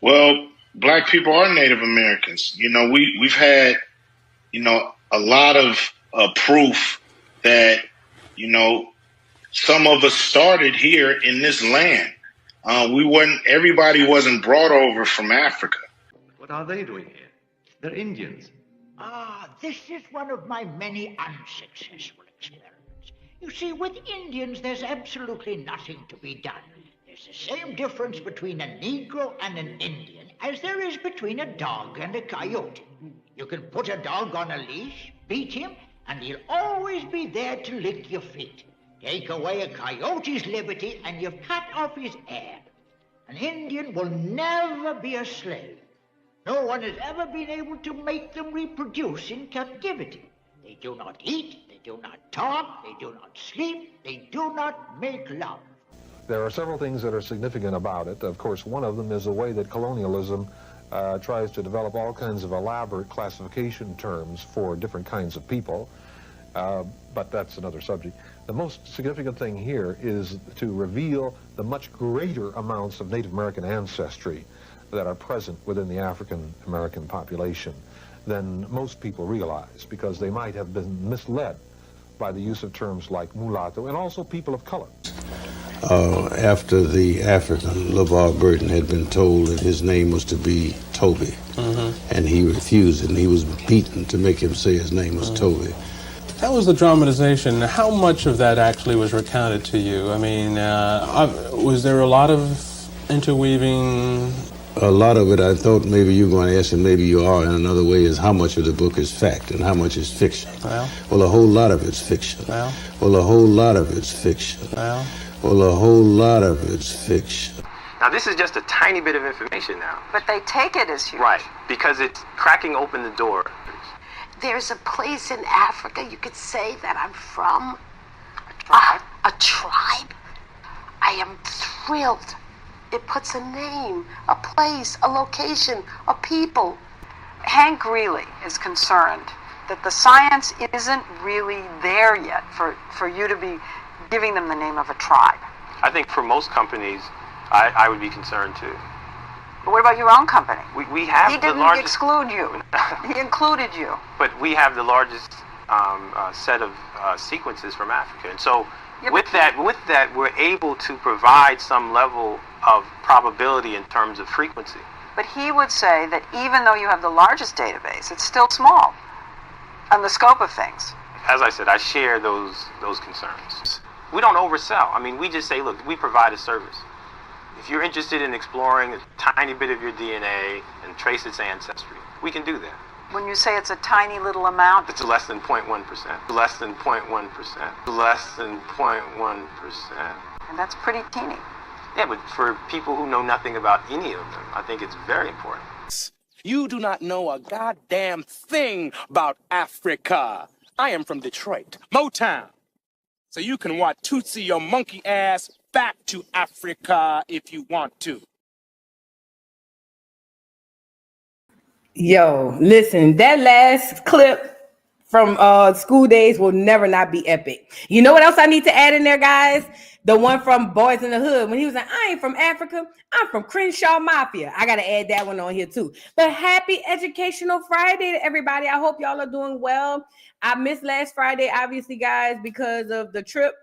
Well, black people are Native Americans. We've had, a lot of proof that, some of us started here in this land. Everybody wasn't brought over from Africa. What are they doing here? They're Indians. This is one of my many unsuccessful experiments. You see, with Indians, there's absolutely nothing to be done. There's the same difference between a Negro and an Indian as there is between a dog and a coyote. You can put a dog on a leash, beat him, and he'll always be there to lick your feet. Take away a coyote's liberty and you've cut off his air. An Indian will never be a slave. No one has ever been able to make them reproduce in captivity. They do not eat, they do not talk, they do not sleep, they do not make love. There are several things that are significant about it. Of course, one of them is the way that colonialism tries to develop all kinds of elaborate classification terms for different kinds of people, but that's another subject. The most significant thing here is to reveal the much greater amounts of Native American ancestry that are present within the African American population than most people realize, because they might have been misled by the use of terms like mulatto and also people of color. After the African, LeVar Burton, had been told that his name was to be Toby, and he refused it, and he was beaten to make him say his name was Toby. That was the dramatization. How much of that actually was recounted to you? I mean, was there a lot of interweaving? A lot of it, I thought maybe you were going to ask, and maybe you are in another way, is how much of the book is fact and how much is fiction. Well, a whole lot of it's fiction. Well, a whole lot of it's fiction. Well, a whole lot of it's fiction. Now, this is just a tiny bit of information now. But they take it as huge. Right, because it's cracking open the door. There's a place in Africa you could say that I'm from. A tribe? I am thrilled. It puts a name, a place, a location, a people. Hank Greeley is concerned that the science isn't really there yet for you to be giving them the name of a tribe. I think for most companies, I would be concerned too. But what about your own company? We have He the didn't largest... exclude you. He included you. But we have the largest set of sequences from Africa. And so with that, we're able to provide some level of probability in terms of frequency. But he would say that even though you have the largest database, it's still small on the scope of things. As I said, I share those concerns. We don't oversell. I mean, we just say, look, we provide a service. If you're interested in exploring a tiny bit of your DNA and trace its ancestry, we can do that. When you say it's a tiny little amount, it's less than 0.1%. Less than 0.1%. Less than 0.1%. And that's pretty teeny. Yeah, but for people who know nothing about any of them, I think it's very important. You do not know a goddamn thing about Africa. I am from Detroit, Motown. So you can watch Tootsie your monkey ass back to Africa if you want to. Yo, listen, that last clip from School Days will never not be epic. You know what else I need to add in there, guys? The one from Boys in the Hood, when he was like, I ain't from Africa, I'm from Crenshaw Mafia. I got to add that one on here too. But happy Educational Friday to everybody. I hope y'all are doing well. I missed last Friday, obviously, guys, because of the trip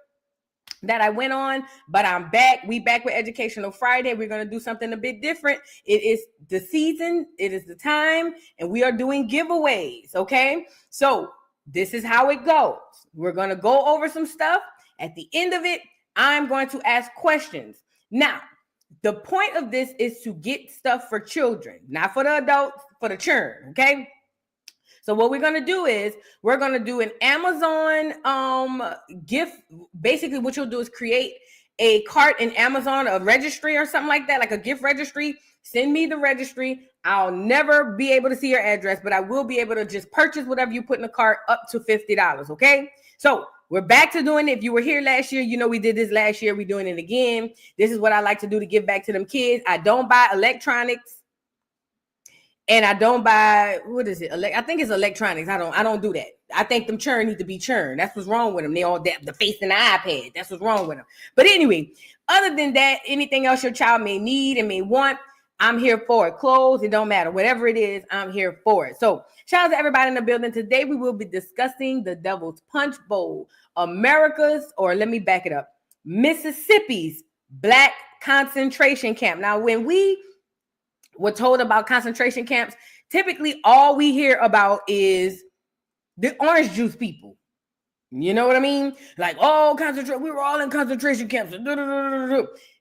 that I went on, but I'm back. We back with Educational Friday. We're going to do something a bit different. It is the season. It is the time, and we are doing giveaways, okay? So this is how it goes. We're going to go over some stuff. At the end of it, I'm going to ask questions. Now, the point of this is to get stuff for children, not for the adults, for the children, okay? So what we're going to do is we're going to do an Amazon gift. Basically, what you'll do is create a cart in Amazon, a registry or something like that, like a gift registry. Send me the registry. I'll never be able to see your address, but I will be able to just purchase whatever you put in the cart up to $50, okay? So we're back to doing it. If you were here last year, you know we did this last year. We're doing it again. This is what I like to do to give back to them kids. I don't buy electronics. And I don't buy, what is it? I think it's electronics. I don't do that. I think them churn need to be churned. That's what's wrong with them. They all the face in the iPad. That's what's wrong with them. But anyway, other than that, anything else your child may need and may want, I'm here for it. Clothes, it don't matter. Whatever it is, I'm here for it. So shout out to everybody in the building. Today we will be discussing the Devil's Punch Bowl, America's, or let me back it up, Mississippi's Black concentration camp. Now, when we were told about concentration camps, typically all we hear about is the orange juice people. You know what I mean? Like, oh, we were all in concentration camps.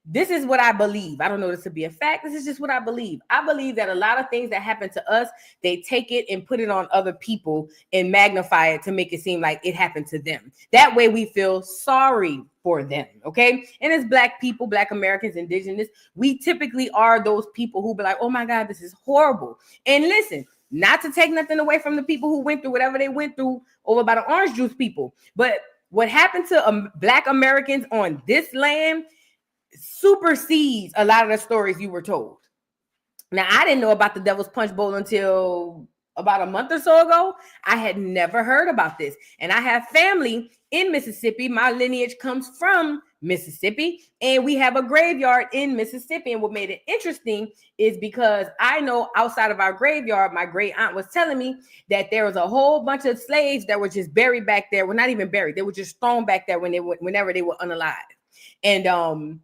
This is what I believe. I don't know this to be a fact. This is just what I believe. I believe that a lot of things that happen to us, they take it and put it on other people and magnify it to make it seem like it happened to them. That way we feel sorry for them, okay? And as Black people, Black Americans, Indigenous, we typically are those people who be like, oh my God, this is horrible. And listen, not to take nothing away from the people who went through whatever they went through over by the orange juice people. But what happened to Black Americans on this land supersedes a lot of the stories you were told. Now, I didn't know about the Devil's Punch Bowl until about a month or so ago. I had never heard about this. And I have family in Mississippi. My lineage comes from Mississippi, and we have a graveyard in Mississippi. And what made it interesting is because I know outside of our graveyard, my great aunt was telling me that there was a whole bunch of slaves that were just buried back there. Well, not even buried. They were just thrown back there whenever they were unalive. And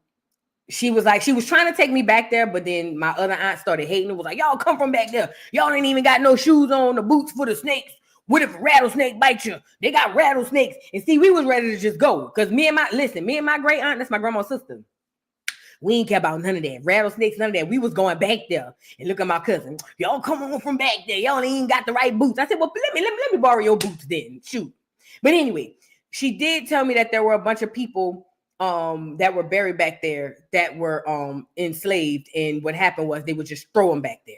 she was trying to take me back there, but then my other aunt started hating and was like, y'all come from back there. Y'all ain't even got no shoes on, the boots for the snakes. What if a rattlesnake bites you? They got rattlesnakes. And see, we was ready to just go. Because me and my great aunt, that's my grandma's sister, we ain't care about none of that. Rattlesnakes, none of that. We was going back there. And look at my cousin. Y'all come on from back there. Y'all ain't even got the right boots. I said, well, let me borrow your boots then. Shoot. But anyway, she did tell me that there were a bunch of people that were buried back there that were enslaved. And what happened was they would just throw them back there.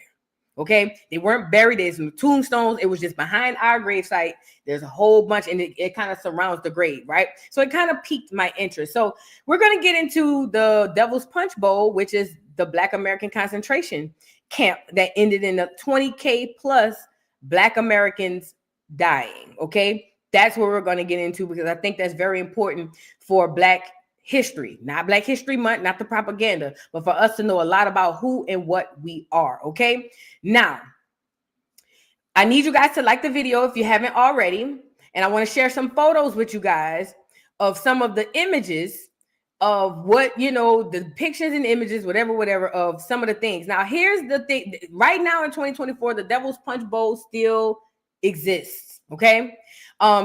Okay, they weren't buried. There's no tombstones. It was just behind our gravesite. There's a whole bunch, and it kind of surrounds the grave, right? So it kind of piqued my interest. So we're going to get into the Devil's Punch Bowl, which is the Black American concentration camp that ended in a 20K plus Black Americans dying. Okay, that's what we're going to get into because I think that's very important for Black history, not Black History Month, not the propaganda, but for us to know a lot about who and what we are. Okay. Now, I need you guys to like the video if you haven't already. And I want to share some photos with you guys of some of the images of what, you know, the pictures and images, whatever, of some of the things. Now, here's the thing. Right now in 2024, the Devil's Punch Bowl still exists. Okay.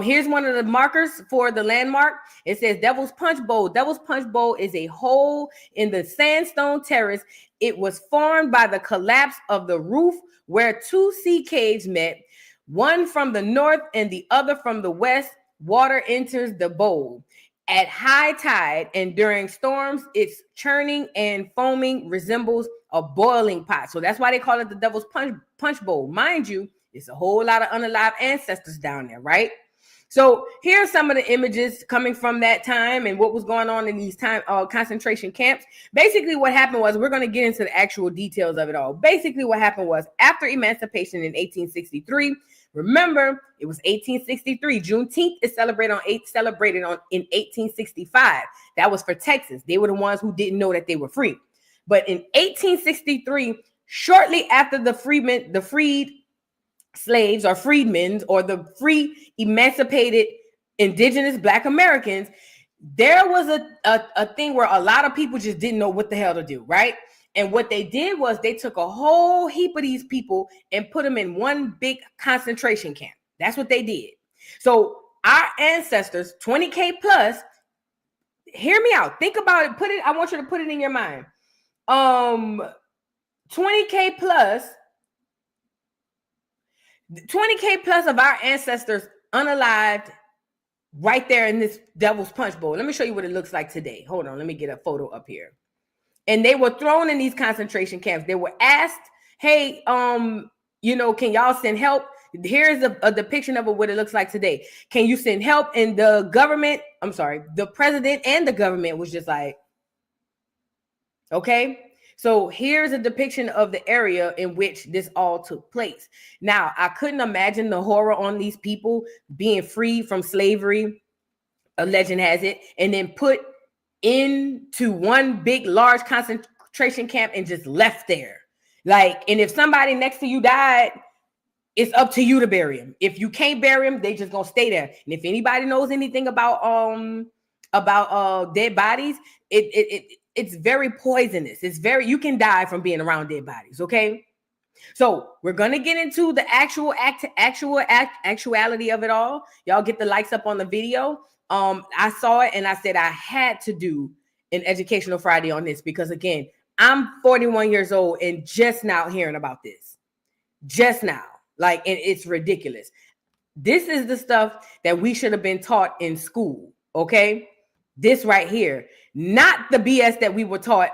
Here's one of the markers for the landmark. It says Devil's Punch Bowl. Devil's Punch Bowl is a hole in the sandstone terrace. It was formed by the collapse of the roof where two sea caves met, one from the north and the other from the west. Water enters the bowl. At high tide and during storms, its churning and foaming resembles a boiling pot. So that's why they call it the Devil's Punch Bowl. Mind you, it's a whole lot of unalive ancestors down there, right? So here's some of the images coming from that time and what was going on in these concentration camps. Basically, what happened was, we're going to get into the actual details of it all. Basically, what happened was, after emancipation in 1863, remember, it was 1863. Juneteenth is celebrated in 1865. That was for Texas. They were the ones who didn't know that they were free. But in 1863, shortly after the freed slaves or freedmen or the free emancipated Indigenous Black Americans, there was a thing where a lot of people just didn't know what the hell to do, right? And what they did was they took a whole heap of these people and put them in one big concentration camp. That's what they did. So our ancestors, 20K plus, hear me out. Think about it. I want you to put it in your mind. 20K plus of our ancestors unalived right there in this Devil's Punch Bowl. Let me show you what it looks like today. Hold on. Let me get a photo up here. And they were thrown in these concentration camps. They were asked, hey, can y'all send help? Here's a depiction of what it looks like today. Can you send help? And the president and the government was just like, okay. So here's a depiction of the area in which this all took place. Now, I couldn't imagine the horror on these people being freed from slavery, a legend has it, and then put into one big, large concentration camp and just left there. Like, and if somebody next to you died, it's up to you to bury him. If you can't bury him, they just gonna stay there. And if anybody knows anything about dead bodies, it's very poisonous. It's very, you can die from being around dead bodies. Okay. So we're gonna get into the actuality of it all. Y'all get the likes up on the video. I saw it and I said I had to do an educational Friday on this because again, I'm 41 years old and just now hearing about this. Just now. Like, and it's ridiculous. This is the stuff that we should have been taught in school. Okay. This right here, not the BS that we were taught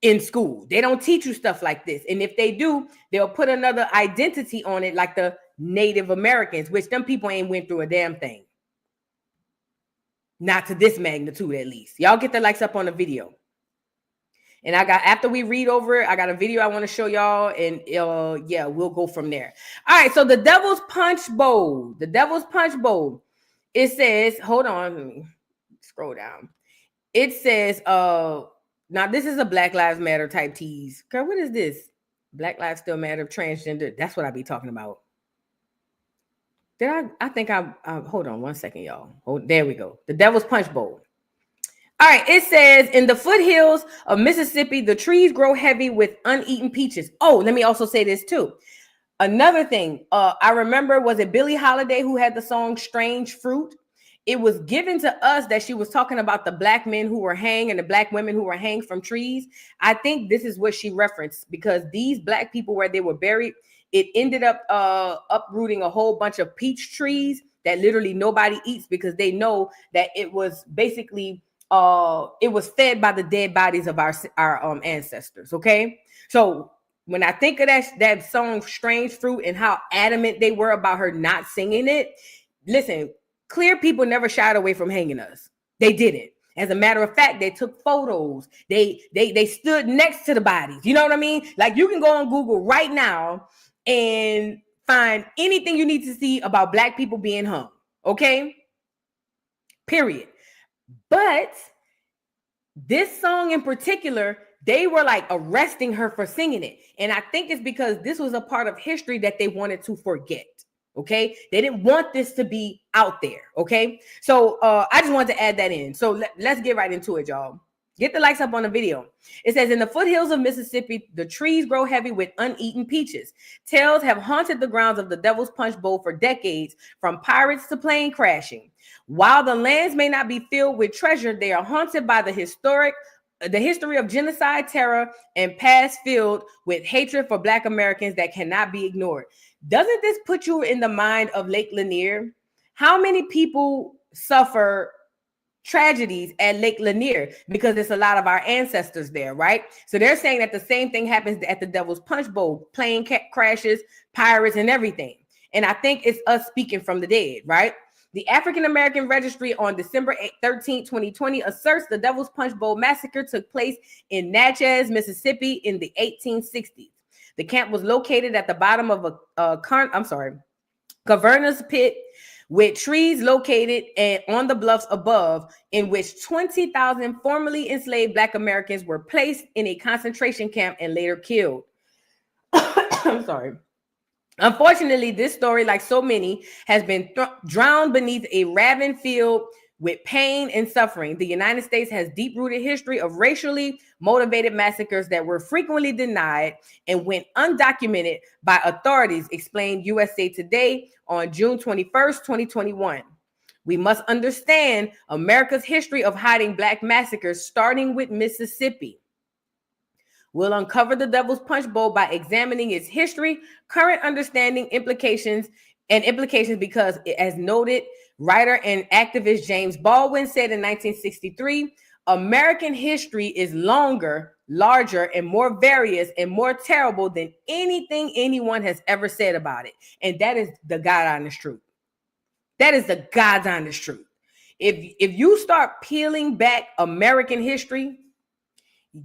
in school. They don't teach you stuff like this. And if they do, they'll put another identity on it, like the Native Americans, which them people ain't went through a damn thing. Not to this magnitude, at least. Y'all get the likes up on the video. And I got, after we read over it, I got a video I want to show y'all. And yeah, we'll go from there. All right. So the Devil's Punch Bowl. The Devil's Punch Bowl. It says, hold on. Let me scroll down. It says, now this is a Black Lives Matter type tease. Girl, what is this? Black Lives Still Matter, transgender. That's what I be talking about. I think hold on one second, y'all. Oh, there we go. The Devil's Punch Bowl. All right, it says, in the foothills of Mississippi, the trees grow heavy with uneaten peaches. Oh, let me also say this too. Another thing, I remember, was it Billie Holiday who had the song Strange Fruit? It was given to us that she was talking about the black men who were hanged and the black women who were hanged from trees. I think this is what she referenced, because these black people, where they were buried, it ended up uprooting a whole bunch of peach trees that literally nobody eats, because they know that it was basically it was fed by the dead bodies of our ancestors. Okay, so when I think of that song Strange Fruit and how adamant they were about her not singing it, listen, clear people never shied away from hanging us. They didn't. As a matter of fact, they took photos. They stood next to the bodies. You know what I mean? Like, you can go on Google right now and find anything you need to see about black people being hung. Okay? Period. But this song in particular, they were like arresting her for singing it. And I think it's because this was a part of history that they wanted to forget. Okay, they didn't want this to be out there. Okay, so I just wanted to add that in. So let's get right into it, y'all. Get the likes up on the video. It says, in the foothills of Mississippi, the trees grow heavy with uneaten peaches. Tales have haunted the grounds of the Devil's Punch Bowl for decades, from pirates to plane crashing. While the lands may not be filled with treasure, they are haunted by the history of genocide, terror, and past filled with hatred for Black Americans that cannot be ignored. Doesn't this put you in the mind of Lake Lanier? How many people suffer tragedies at Lake Lanier? Because it's a lot of our ancestors there, right? So they're saying that the same thing happens at the Devil's Punch Bowl, plane crashes, pirates, and everything. And I think it's us speaking from the dead, right? The African American Registry on December 13, 2020 asserts the Devil's Punch Bowl massacre took place in Natchez, Mississippi in the 1860s. The camp was located at the bottom of a Caverna's pit, with trees located on the bluffs above, in which 20,000 formerly enslaved Black Americans were placed in a concentration camp and later killed. I'm sorry. Unfortunately, this story, like so many, has been drowned beneath a ravaged field with pain and suffering. The United States has deep-rooted history of racially motivated massacres that were frequently denied and went undocumented by authorities, explained USA Today on June 21st, 2021. We must understand America's history of hiding Black massacres, starting with Mississippi. We'll uncover the Devil's Punch Bowl by examining its history, current understanding, implications, because, as noted, writer and activist James Baldwin said in 1963, American history is longer, larger, and more various and more terrible than anything anyone has ever said about it. And that is the God honest truth. That is the God's honest truth. If you start peeling back American history,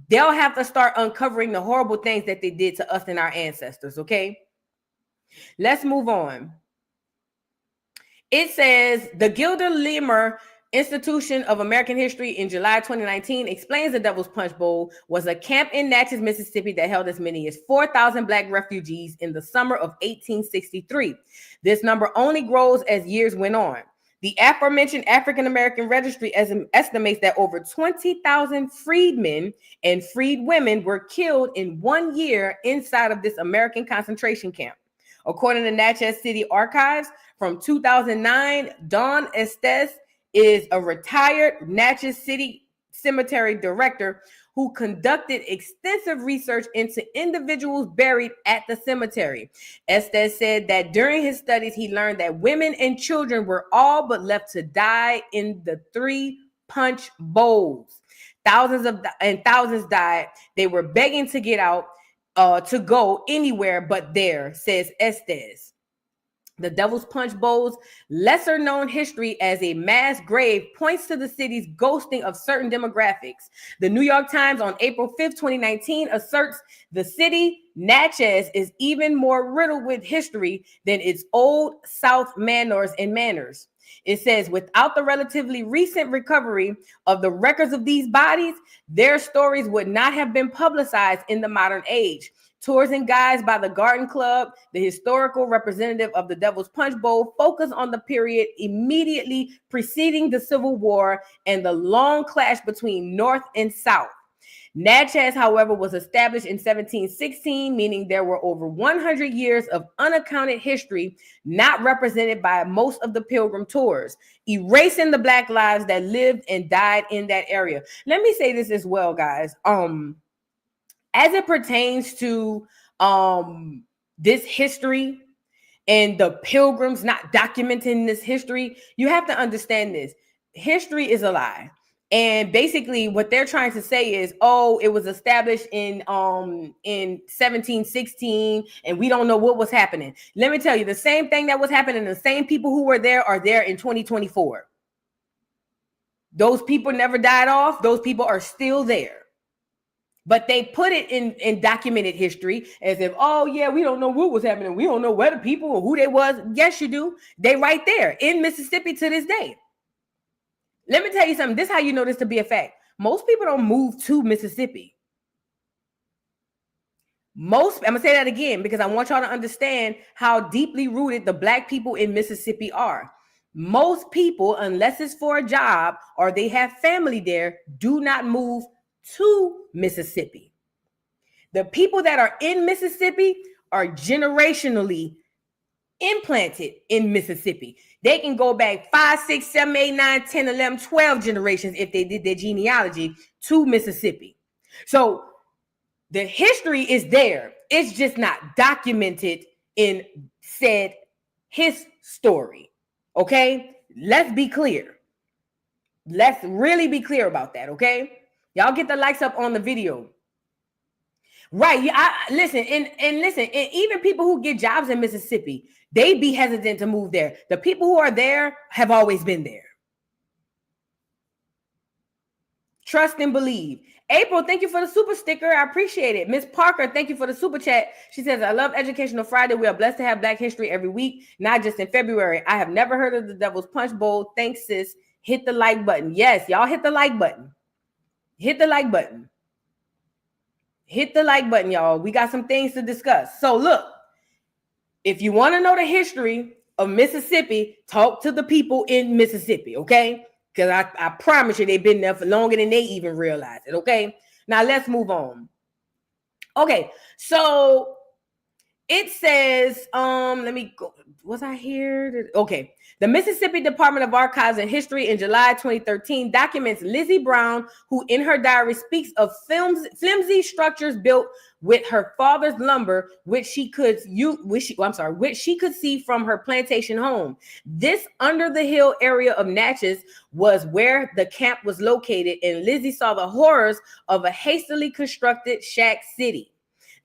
they'll have to start uncovering the horrible things that they did to us and our ancestors, okay? Let's move on. It says the Gilder Lemur Institution of American History in July 2019 explains the Devil's Punch Bowl was a camp in Natchez, Mississippi that held as many as 4,000 Black refugees in the summer of 1863. This number only grows as years went on. The aforementioned African American Registry estimates that over 20,000 freedmen and freed women were killed in 1 year inside of this American concentration camp. According to Natchez City Archives, from 2009, Dawn Estes is a retired Natchez City Cemetery director who conducted extensive research into individuals buried at the cemetery. Estes said that during his studies, he learned that women and children were all but left to die in the 3 punch bowls. Thousands died. They were begging to get out, to go anywhere but there, says Estes. The Devil's Punch Bowl's lesser-known history as a mass grave points to the city's ghosting of certain demographics. The New York Times on April 5th, 2019 asserts the city, Natchez, is even more riddled with history than its old South manors and manners. It says, without the relatively recent recovery of the records of these bodies, their stories would not have been publicized in the modern age. Tours and guides by the Garden Club, the historical representative of the Devil's Punch Bowl, focus on the period immediately preceding the Civil War and the long clash between North and South. Natchez, however, was established in 1716, meaning there were over 100 years of unaccounted history not represented by most of the pilgrim tours, erasing the Black lives that lived and died in that area. Let me say this as well, guys. As it pertains to this history and the pilgrims not documenting this history, you have to understand this. History is a lie. And basically what they're trying to say is, oh, it was established in 1716 and we don't know what was happening. Let me tell you, the same thing that was happening, the same people who were there are there in 2024. Those people never died off. Those people are still there. But they put it in documented history as if, oh, yeah, we don't know what was happening. We don't know where the people or who they was. Yes, you do. They right there in Mississippi to this day. Let me tell you something. This is how you know this to be a fact. Most people don't move to Mississippi. I'm going to say that again because I want y'all to understand how deeply rooted the Black people in Mississippi are. Most people, unless it's for a job or they have family there, do not move to Mississippi. The people that are in Mississippi are generationally implanted in Mississippi. They can go back 5, 6, 7, 8, 9, 10, 11, 12 generations if they did their genealogy to Mississippi. So the history is there. It's just not documented in said his story. Okay? Let's be clear. Let's really be clear about that, okay? Y'all get the likes up on the video. Right. Yeah, listen, and even people who get jobs in Mississippi, they be hesitant to move there. The people who are there have always been there. Trust and believe. April, thank you for the super sticker. I appreciate it. Miss Parker, thank you for the super chat. She says, I love Educational Friday. We are blessed to have Black history every week, not just in February. I have never heard of the Devil's Punch Bowl. Thanks, sis. Hit the like button. Yes, y'all hit the like button. Hit the like button. Hit the like button, y'all. We got some things to discuss. So look, if you want to know the history of Mississippi, talk to the people in Mississippi, okay? Because I promise you they've been there for longer than they even realize it, okay? Now let's move on. Okay, so it says, let me go. Was I here? Okay. The Mississippi Department of Archives and History in July 2013 documents Lizzie Brown, who in her diary speaks of flimsy structures built with her father's lumber, which she could see from her plantation home. This under the hill area of Natchez was where the camp was located, and Lizzie saw the horrors of a hastily constructed shack city.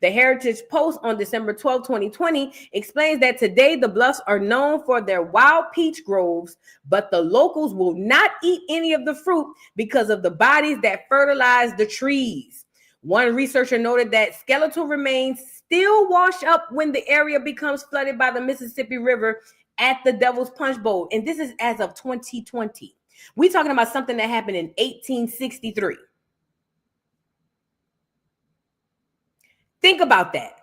The Heritage Post on December 12, 2020 explains that today the bluffs are known for their wild peach groves, but the locals will not eat any of the fruit because of the bodies that fertilize the trees. One researcher noted that skeletal remains still wash up when the area becomes flooded by the Mississippi River at the Devil's Punch Bowl. And this is as of 2020. We're talking about something that happened in 1863. Think about that.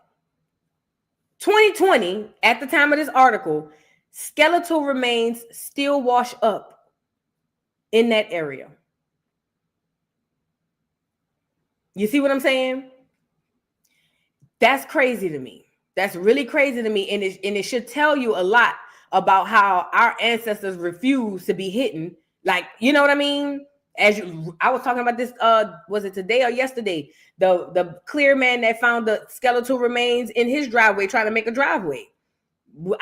2020, at the time of this article, skeletal remains still wash up in that area. You see what I'm saying? That's crazy to me. That's really crazy to me. And it should tell you a lot about how our ancestors refused to be hidden. Like, you know what I mean? I was talking about this, was it today or yesterday? The clear man that found the skeletal remains in his driveway trying to make a driveway.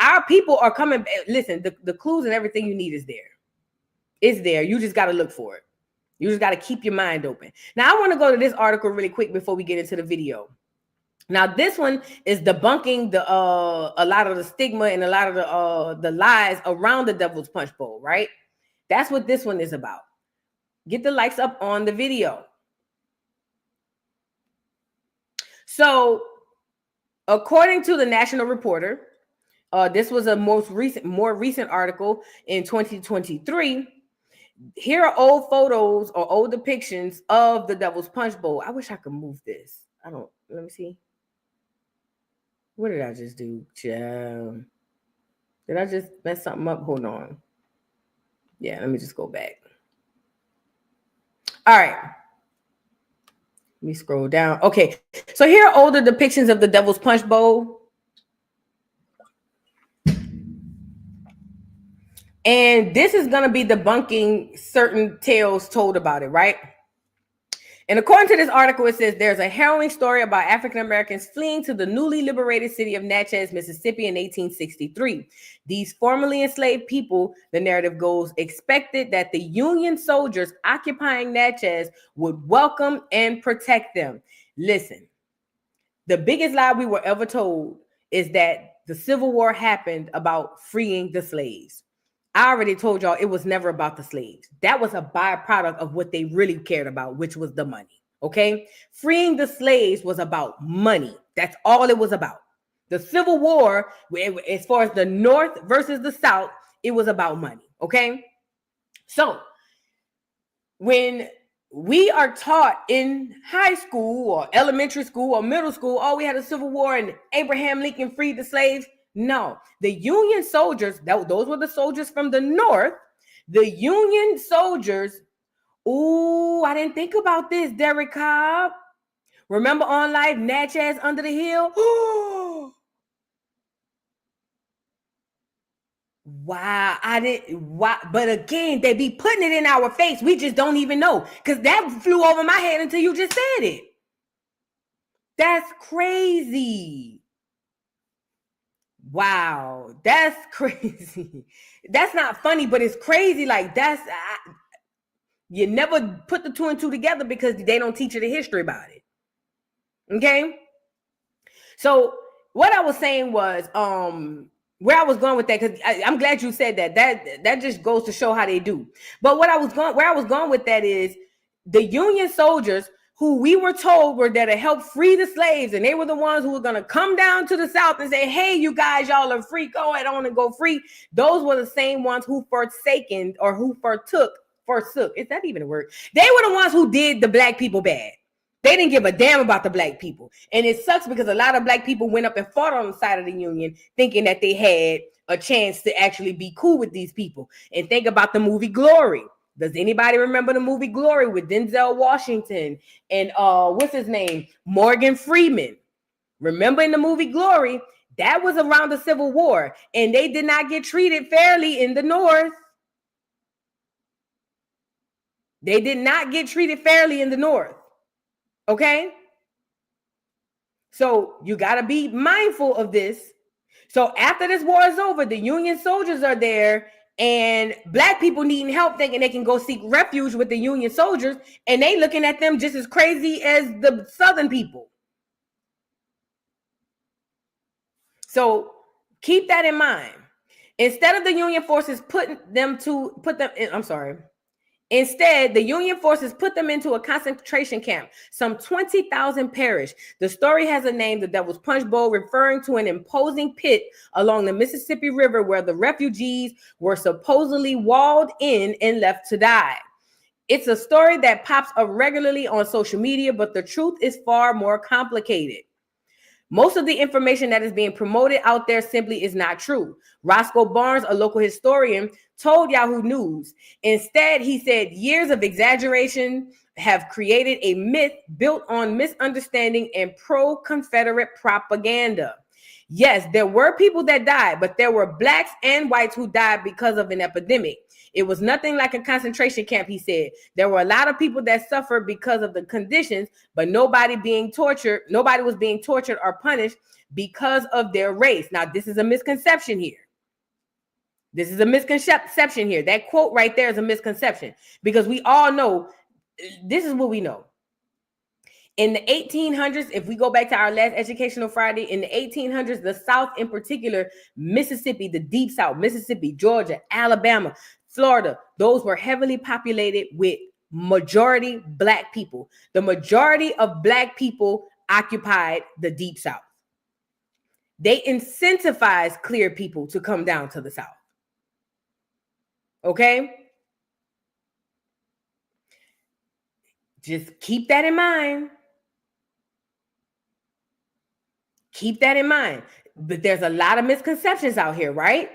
Our people are coming. Listen, the clues and everything you need is there. It's there. You just got to look for it. You just got to keep your mind open. Now, I want to go to this article really quick before we get into the video. Now, this one is debunking a lot of the stigma and a lot of the lies around the Devil's Punch Bowl, right? That's what this one is about. Get the likes up on the video. So, according to the National Reporter, this was a more recent article in 2023. Here are old photos or old depictions of the Devil's Punch Bowl. I wish I could move this. Let me see. What did I just do? Did I just mess something up? Hold on. Yeah, let me just go back. All right. Let me scroll down. Okay, so here are older depictions of the Devil's Punch Bowl. And this is going to be debunking certain tales told about it, right? And according to this article, it says there's a harrowing story about African Americans fleeing to the newly liberated city of Natchez, Mississippi in 1863. These formerly enslaved people, the narrative goes, expected that the Union soldiers occupying Natchez would welcome and protect them. Listen, the biggest lie we were ever told is that the Civil War happened about freeing the slaves. I already told y'all it was never about the slaves. That was a byproduct of what they really cared about, which was the money. Okay? Freeing the slaves was about money. That's all it was about. The Civil War, as far as the North versus the South, it was about money. Okay? So, when we are taught in high school or elementary school or middle school, oh, we had a Civil War and Abraham Lincoln freed the slaves. No, the Union soldiers, those were the soldiers from the North. The Union soldiers, I didn't think about this, Derek Cobb. Remember on Life, Natchez Under the Hill? Wow, but again, they be putting it in our face. We just don't even know, because that flew over my head until you just said it. That's crazy. Wow, that's crazy. That's not funny, but it's crazy. Like, you never put the two and two together because they don't teach you the history about it. Okay? So what I was saying was, where I was going with that, because I'm glad you said that. That just goes to show how they do. But where I was going with that is the Union soldiers who we were told were there to help free the slaves, and they were the ones who were going to come down to the South and say, hey, you guys, y'all are free, go ahead on and go free. Those were the same ones who forsook. Is that even a word? They were the ones who did the black people bad. They didn't give a damn about the black people. And it sucks because a lot of black people went up and fought on the side of the Union thinking that they had a chance to actually be cool with these people. And think about the movie Glory. Does anybody remember the movie Glory with Denzel Washington and what's his name? Morgan Freeman. Remember in the movie Glory, that was around the Civil War, and they did not get treated fairly in the North. They did not get treated fairly in the North. Okay? So you got to be mindful of this. So after this war is over, the Union soldiers are there, and black people needing help, thinking they can go seek refuge with the Union soldiers, and they looking at them just as crazy as the Southern people. So keep that in mind. Instead of the Union forces Instead, the Union forces put them into a concentration camp. Some 20,000 perished. The story has a name, the Devil's Punch Bowl, referring to an imposing pit along the Mississippi River where the refugees were supposedly walled in and left to die. It's a story that pops up regularly on social media, but the truth is far more complicated. Most of the information that is being promoted out there simply is not true. Roscoe Barnes, a local historian, told Yahoo News. Instead, he said years of exaggeration have created a myth built on misunderstanding and pro-Confederate propaganda. Yes, there were people that died, but there were blacks and whites who died because of an epidemic. It was nothing like a concentration camp, he said. There were a lot of people that suffered because of the conditions, but nobody was being tortured or punished because of their race. Now, this is a misconception here. That quote right there is a misconception because we all know, this is what we know. In the 1800s, if we go back to our last Educational Friday, in the 1800s, the South in particular, Mississippi, the Deep South, Mississippi, Georgia, Alabama, Florida, those were heavily populated with majority black people. The majority of black people occupied the Deep South. They incentivized clear people to come down to the South. Okay? Just keep that in mind. Keep that in mind. But there's a lot of misconceptions out here, right?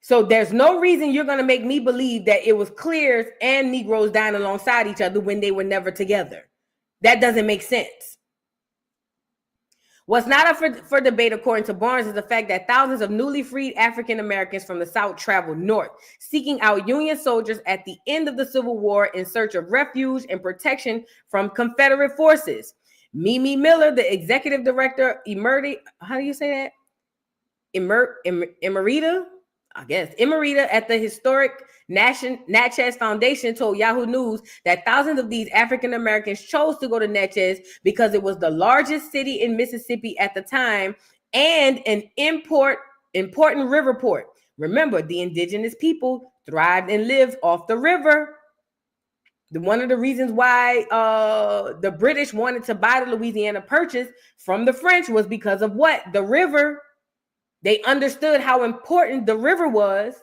So there's no reason you're going to make me believe that it was clears and Negroes dying alongside each other when they were never together. That doesn't make sense. What's not up for debate, according to Barnes, is the fact that thousands of newly freed African Americans from the South traveled north, seeking out Union soldiers at the end of the Civil War in search of refuge and protection from Confederate forces. Mimi Miller, the executive director, Emerita at the historic Natchez Foundation, told Yahoo News that thousands of these African Americans chose to go to Natchez because it was the largest city in Mississippi at the time and an important river port. Remember, the indigenous people thrived and lived off the river. One of the reasons why the British wanted to buy the Louisiana Purchase from the French was because of what? The river. They understood how important the river was.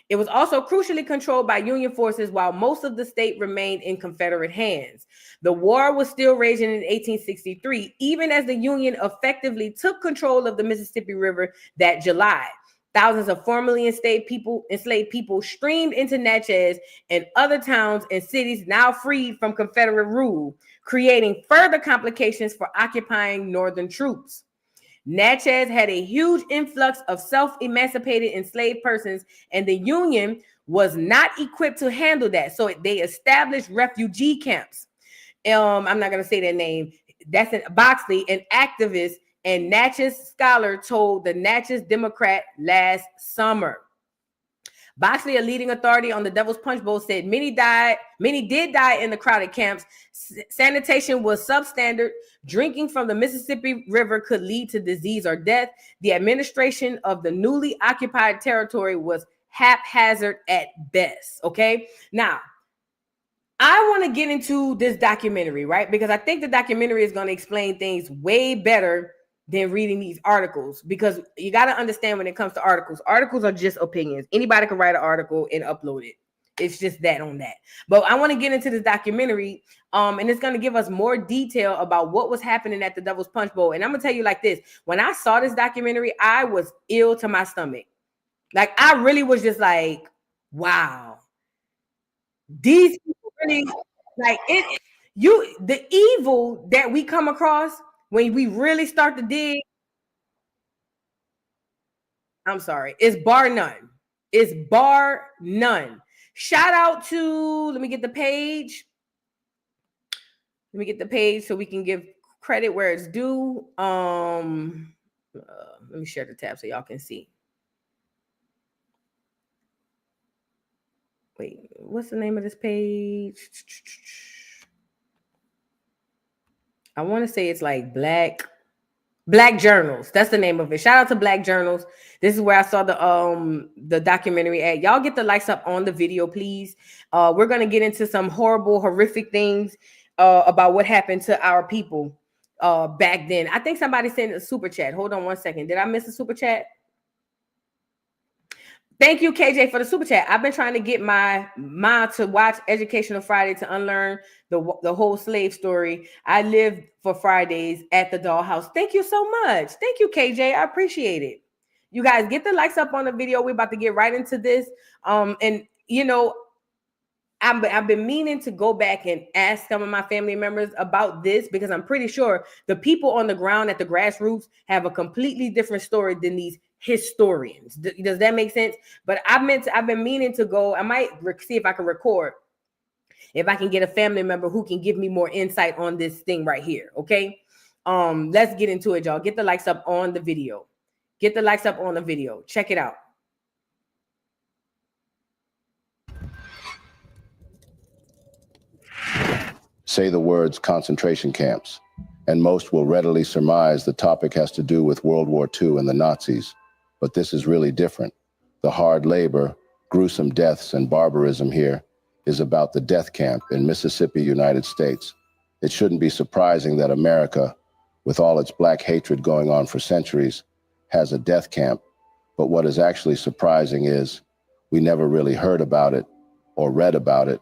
It was also crucially controlled by Union forces while most of the state remained in Confederate hands. The war was still raging in 1863, even as the Union effectively took control of the Mississippi River that July. Thousands of formerly enslaved people streamed into Natchez and other towns and cities now freed from Confederate rule, creating further complications for occupying Northern troops. Natchez had a huge influx of self-emancipated enslaved persons, and the Union was not equipped to handle that. So they established refugee camps. I'm not going to say their name. That's Boxley, an activist and Natchez scholar, told the Natchez Democrat last summer. Boxley, a leading authority on the Devil's Punch Bowl, said many did die in the crowded camps. Sanitation was substandard. Drinking from the Mississippi River could lead to disease or death. The administration of the newly occupied territory was haphazard at best. Okay, now I want to get into this documentary, right? Because I think the documentary is going to explain things way better than reading these articles, because you got to understand when it comes to articles are just opinions. Anybody can write an article and upload it. It's just that on that. But I want to get into this documentary, and it's going to give us more detail about what was happening at the Devil's Punch Bowl. And I'm going to tell you like this. When I saw this documentary, I was ill to my stomach. Like, I really was just like, wow. These people really, like, the evil that we come across when we really start to dig, I'm sorry, it's bar none. It's bar none. Shout out to, let me get the page. Let me get the page so we can give credit where it's due. Let me share the tab so y'all can see. Wait, what's the name of this page? I want to say it's like Black Journals. That's the name of it. Shout out to Black Journals. This is where I saw the documentary at. Y'all get the likes up on the video, please. We're gonna get into some horrible, horrific things about what happened to our people back then. I think somebody sent a super chat. Hold on one second. Did I miss a super chat? Thank you, KJ, for the super chat. I've been trying to get my mom to watch Educational Friday to unlearn the whole slave story. I lived for Fridays at the dollhouse. Thank you so much. Thank you, KJ. I appreciate it. You guys get the likes up on the video. We're about to get right into this. And you know, I've been meaning to go back and ask some of my family members about this because I'm pretty sure the people on the ground at the grassroots have a completely different story than these historians. Does that make sense? But I've been meaning to go. I might see if I can record, if I can get a family member who can give me more insight on this thing right here. Okay. Let's get into it, y'all. Get the likes up on the video. Get the likes up on the video. Check it out. Say the words concentration camps, and most will readily surmise the topic has to do with World War II and the Nazis. But this is really different. The hard labor, gruesome deaths, and barbarism here is about the death camp in Mississippi, United States. It shouldn't be surprising that America, with all its black hatred going on for centuries, has a death camp. But what is actually surprising is we never really heard about it or read about it.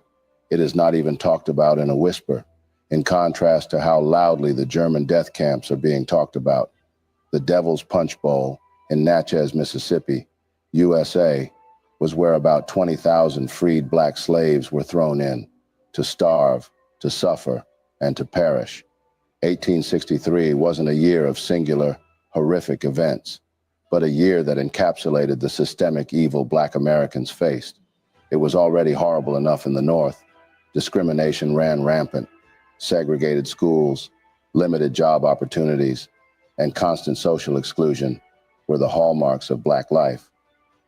It is not even talked about in a whisper, in contrast to how loudly the German death camps are being talked about. The Devil's Punch Bowl in Natchez, Mississippi, USA, was where about 20,000 freed black slaves were thrown in to starve, to suffer, and to perish. 1863 wasn't a year of singular, horrific events, but a year that encapsulated the systemic evil black Americans faced. It was already horrible enough in the North. Discrimination ran rampant. Segregated schools, limited job opportunities, and constant social exclusion were the hallmarks of black life.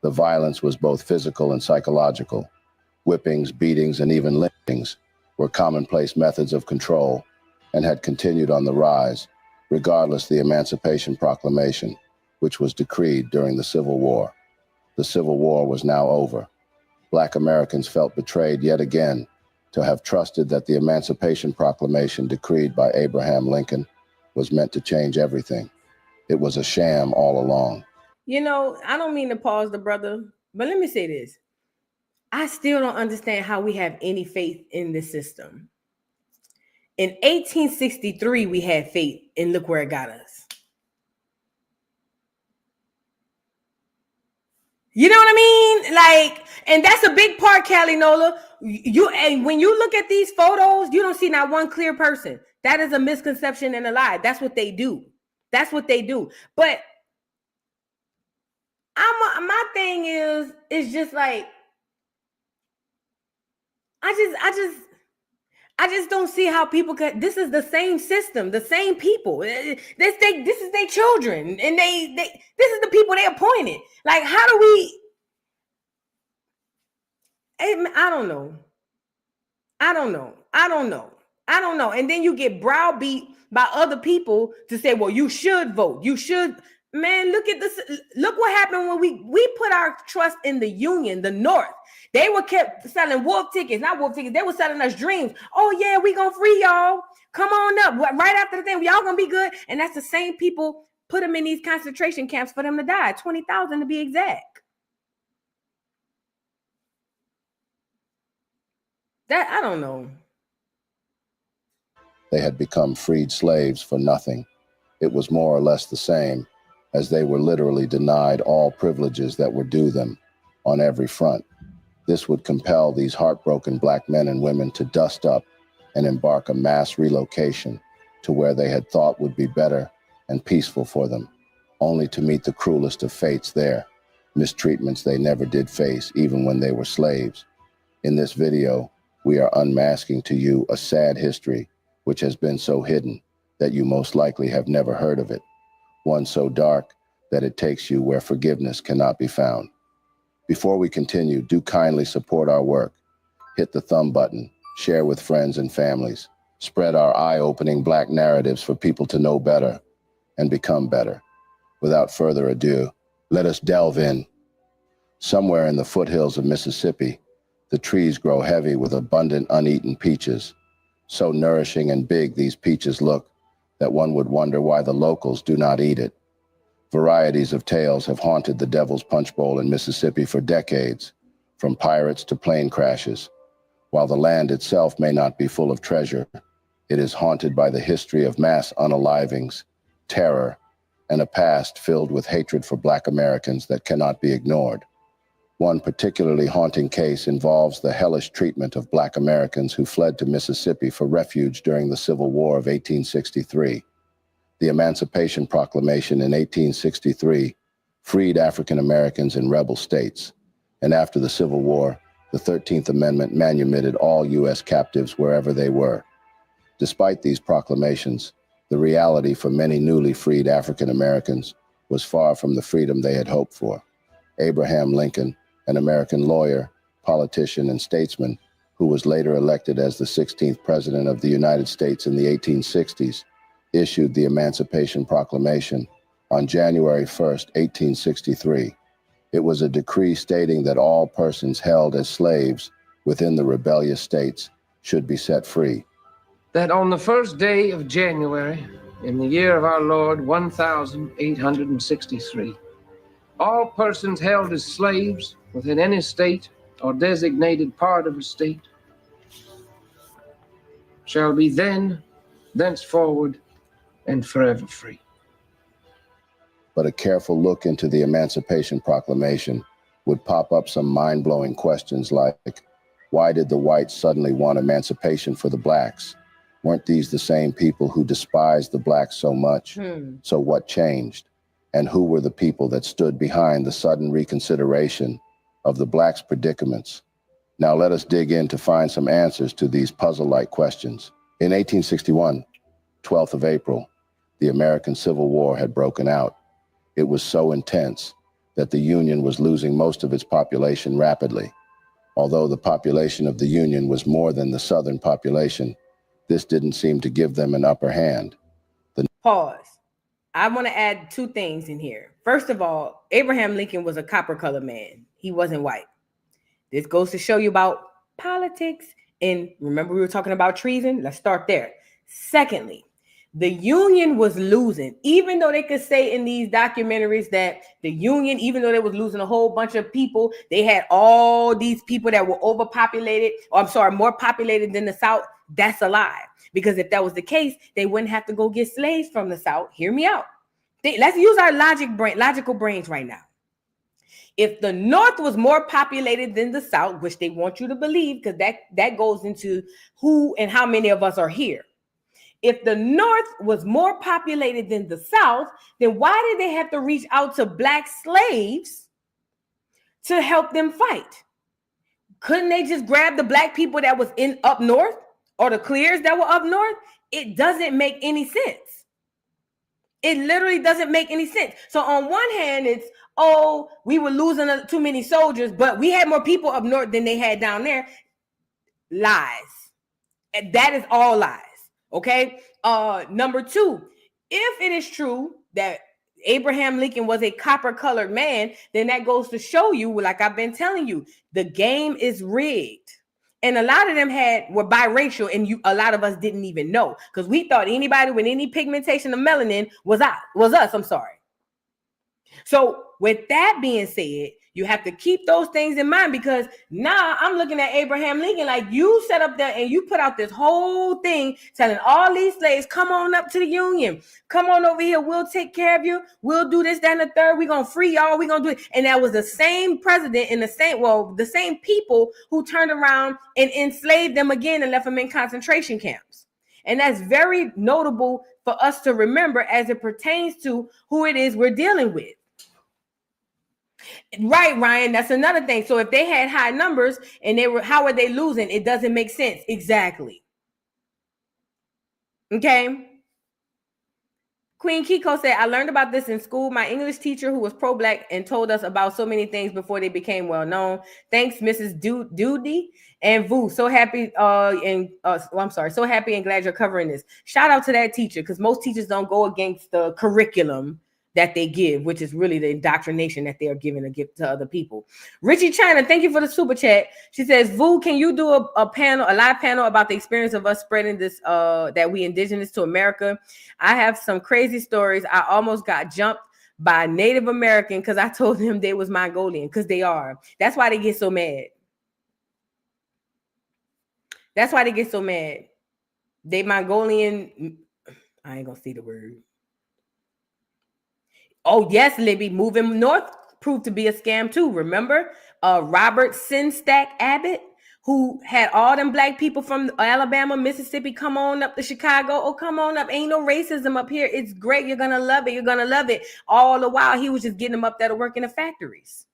The violence was both physical and psychological. Whippings, beatings, and even lynchings were commonplace methods of control and had continued on the rise, regardless the Emancipation Proclamation, which was decreed during the Civil War. The Civil War was now over. Black Americans felt betrayed yet again to have trusted that the Emancipation Proclamation decreed by Abraham Lincoln was meant to change everything. It was a sham all along. You know, I don't mean to pause the brother, but let me say this. I still don't understand how we have any faith in the system. In 1863, we had faith, and look where it got us. You know what I mean? Like, and that's a big part, Callie Nola. And when you look at these photos, you don't see not one clear person. That is a misconception and a lie. That's what they do. That's what they do. But my thing is just like, I just don't see how people can. This is the same system, the same people. This is their children, and they this is the people they appointed. Like, how do we? I don't know. And then you get browbeat by other people to say, well, you should vote. You should. Man, look at this. Look what happened when we put our trust in the Union, the North. They were kept selling wolf tickets, not wolf tickets. They were selling us dreams. Oh, yeah, we gonna free y'all. Come on up. Right after the thing, y'all gonna be good. And that's the same people put them in these concentration camps for them to die. 20,000 to be exact. That, I don't know. They had become freed slaves for nothing. It was more or less the same, as they were literally denied all privileges that were due them on every front. This would compel these heartbroken black men and women to dust up and embark a mass relocation to where they had thought would be better and peaceful for them, only to meet the cruelest of fates there, mistreatments they never did face even when they were slaves. In this video, we are unmasking to you a sad history which has been so hidden that you most likely have never heard of it, one so dark that it takes you where forgiveness cannot be found. Before we continue, do kindly support our work. Hit the thumb button, share with friends and families, spread our eye-opening black narratives for people to know better and become better. Without further ado, Let us delve in. Somewhere in the foothills of Mississippi, the trees grow heavy with abundant uneaten peaches. So nourishing and big these peaches look that one would wonder why the locals do not eat it. Varieties of tales have haunted the Devil's Punch Bowl in Mississippi for decades, from pirates to plane crashes. While the land itself may not be full of treasure, it is haunted by the history of mass unalivings, terror, and a past filled with hatred for Black Americans that cannot be ignored. One particularly haunting case involves the hellish treatment of Black Americans who fled to Mississippi for refuge during the Civil War of 1863. The Emancipation Proclamation in 1863 freed African Americans in rebel states, and after the Civil War, the 13th Amendment manumitted all U.S. captives wherever they were. Despite these proclamations, the reality for many newly freed African Americans was far from the freedom they had hoped for. Abraham Lincoln, an American lawyer, politician, and statesman who was later elected as the 16th President of the United States in the 1860s, issued the Emancipation Proclamation on January 1st, 1863. It was a decree stating that all persons held as slaves within the rebellious states should be set free. That on the first day of January, in the year of our Lord, 1863, all persons held as slaves within any state or designated part of a state shall be then, thenceforward, and forever free. But a careful look into the Emancipation Proclamation would pop up some mind-blowing questions like, why did the whites suddenly want emancipation for the blacks? Weren't these the same people who despised the blacks so much? So what changed? And who were the people that stood behind the sudden reconsideration of the blacks' predicaments? Now let us dig in to find some answers to these puzzle-like questions. In 1861, 12th of April, the American Civil War had broken out. It was so intense that the Union was losing most of its population rapidly. Although the population of the Union was more than the Southern population, this didn't seem to give them an upper hand. Pause. I want to add two things in here. First of all, Abraham Lincoln was a copper-colored man. He wasn't white. This goes to show you about politics. And remember, we were talking about treason? Let's start there. Secondly, the Union was losing, even though they could say in these documentaries that the Union, even though they was losing a whole bunch of people, they had all these people that were overpopulated, more populated than the South. That's a lie. Because if that was the case, they wouldn't have to go get slaves from the South. Hear me out. Let's use our logical brains right now. If the North was more populated than the South, which they want you to believe, because that goes into who and how many of us are here. If the North was more populated than the South, then why did they have to reach out to black slaves to help them fight? Couldn't they just grab the black people that was up north or the clears that were up north? It doesn't make any sense. It literally doesn't make any sense. So on one hand, it's, oh, we were losing too many soldiers, but we had more people up north than they had down there. Lies. And that is all lies. Okay. Number two, if it is true that Abraham Lincoln was a copper-colored man, then that goes to show you, like I've been telling you, the game is rigged. And a lot of them were biracial, and a lot of us didn't even know, because we thought anybody with any pigmentation of melanin was us. I'm sorry. So with that being said, you have to keep those things in mind, because now I'm looking at Abraham Lincoln like, you set up there and you put out this whole thing telling all these slaves, come on up to the Union. Come on over here. We'll take care of you. We'll do this, that, and the third. We're going to free y'all. We're going to do it. And that was the same president and the same people who turned around and enslaved them again and left them in concentration camps. And that's very notable for us to remember as it pertains to who it is we're dealing with. Right, Ryan, that's another thing. So if they had high numbers and how are they losing? It doesn't make sense. Exactly. Okay. Queen Kiko said, I learned about this in school. My English teacher, who was pro-black and told us about so many things before they became well known. Thanks, Mrs. Doody and Vu. So happy so happy and glad you're covering this. Shout out to that teacher, because most teachers don't go against the curriculum that they give, which is really the indoctrination that they are giving to other people. Richie China, thank you for the super chat. She says, Vu, can you do a live panel about the experience of us spreading this, that we indigenous to America? I have some crazy stories. I almost got jumped by Native American because I told them they was Mongolian, because they are. That's why they get so mad. That's why they get so mad. They Mongolian. I ain't gonna see the word. Oh, yes, Libby, moving north proved to be a scam too. Remember Robert Sinstack Abbott, who had all them black people from Alabama, Mississippi, come on up to Chicago. Oh, come on up. Ain't no racism up here. It's great. You're going to love it. You're going to love it. All the while, he was just getting them up there to work in the factories.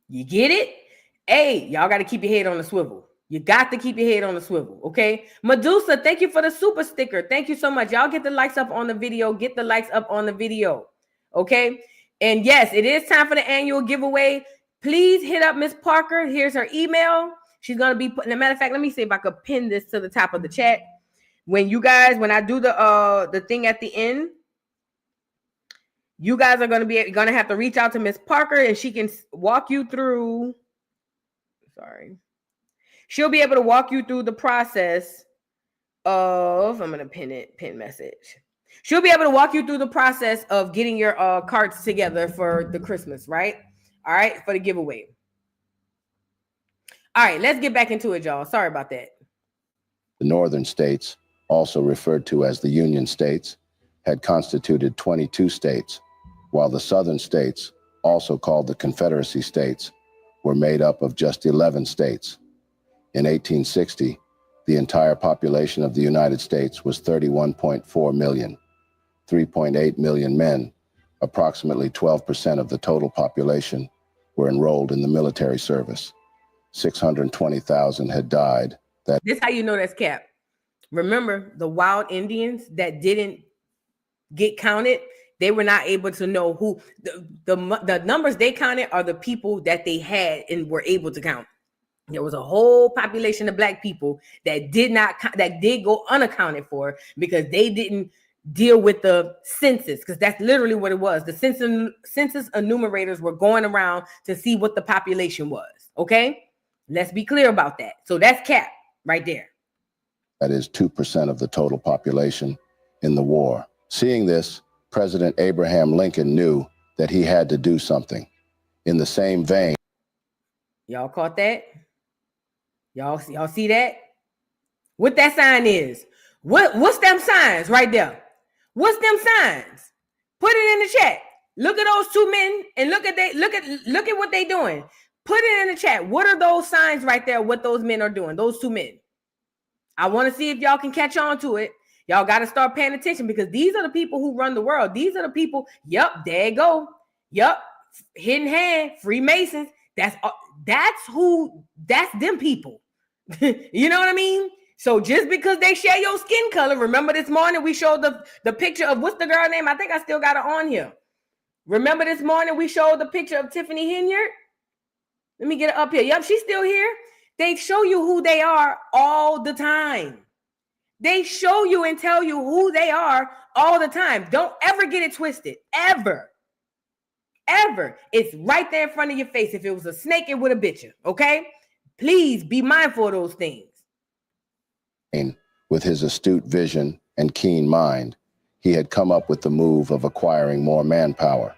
You get it? Hey, y'all got to keep your head on the swivel. You got to keep your head on the swivel, okay? Medusa, thank you for the super sticker. Thank you so much. Y'all get the likes up on the video. Get the likes up on the video, okay? And yes, it is time for the annual giveaway. Please hit up Miss Parker. Here's her email. She's going to be putting, as a matter of fact, let me see if I could pin this to the top of the chat. When I do the thing at the end, you guys are going to have to reach out to Miss Parker, and she can walk you through. Sorry. She'll be able to walk you through the process of, I'm going to pin message. She'll be able to walk you through the process of getting your cards together for the Christmas, right? All right, for the giveaway. All right, let's get back into it, y'all. Sorry about that. The northern states, also referred to as the Union States, had constituted 22 states, while the southern states, also called the Confederacy States, were made up of just 11 states. In 1860, the entire population of the United States was 31.4 million, 3.8 million men, approximately 12% of the total population, were enrolled in the military service. 620,000 had died. This is how you know that's cap. Remember, the wild Indians that didn't get counted, they were not able to know who, the numbers they counted are the people that they had and were able to count. There was a whole population of black people that did go unaccounted for because they didn't deal with the census, because that's literally what it was. The census enumerators were going around to see what the population was. Okay, let's be clear about that. So that's cap right there. That is 2% of the total population in the war. Seeing this, President Abraham Lincoln knew that he had to do something. In the same vein. Y'all caught that? Y'all see that? What that sign is? What's them signs right there? What's them signs? Put it in the chat. Look at those two men and look at what they doing. Put it in the chat. What are those signs right there? What those men are doing? Those two men. I want to see if y'all can catch on to it. Y'all got to start paying attention, because these are the people who run the world. These are the people. Yep, there you go. Yep, hidden hand, Freemasons. That's them people. You know what I mean? So just because they share your skin color, remember this morning we showed the picture of, what's the girl name? I think I still got her on here. Remember this morning we showed the picture of Tiffany Henyard? Let me get her up here. Yep, she's still here. They show you who they are all the time. They show you and tell you who they are all the time. Don't ever get it twisted. Ever. Ever. It's right there in front of your face. If it was a snake, it would have bit you. Okay? Please be mindful of those things. With his astute vision and keen mind, he had come up with the move of acquiring more manpower.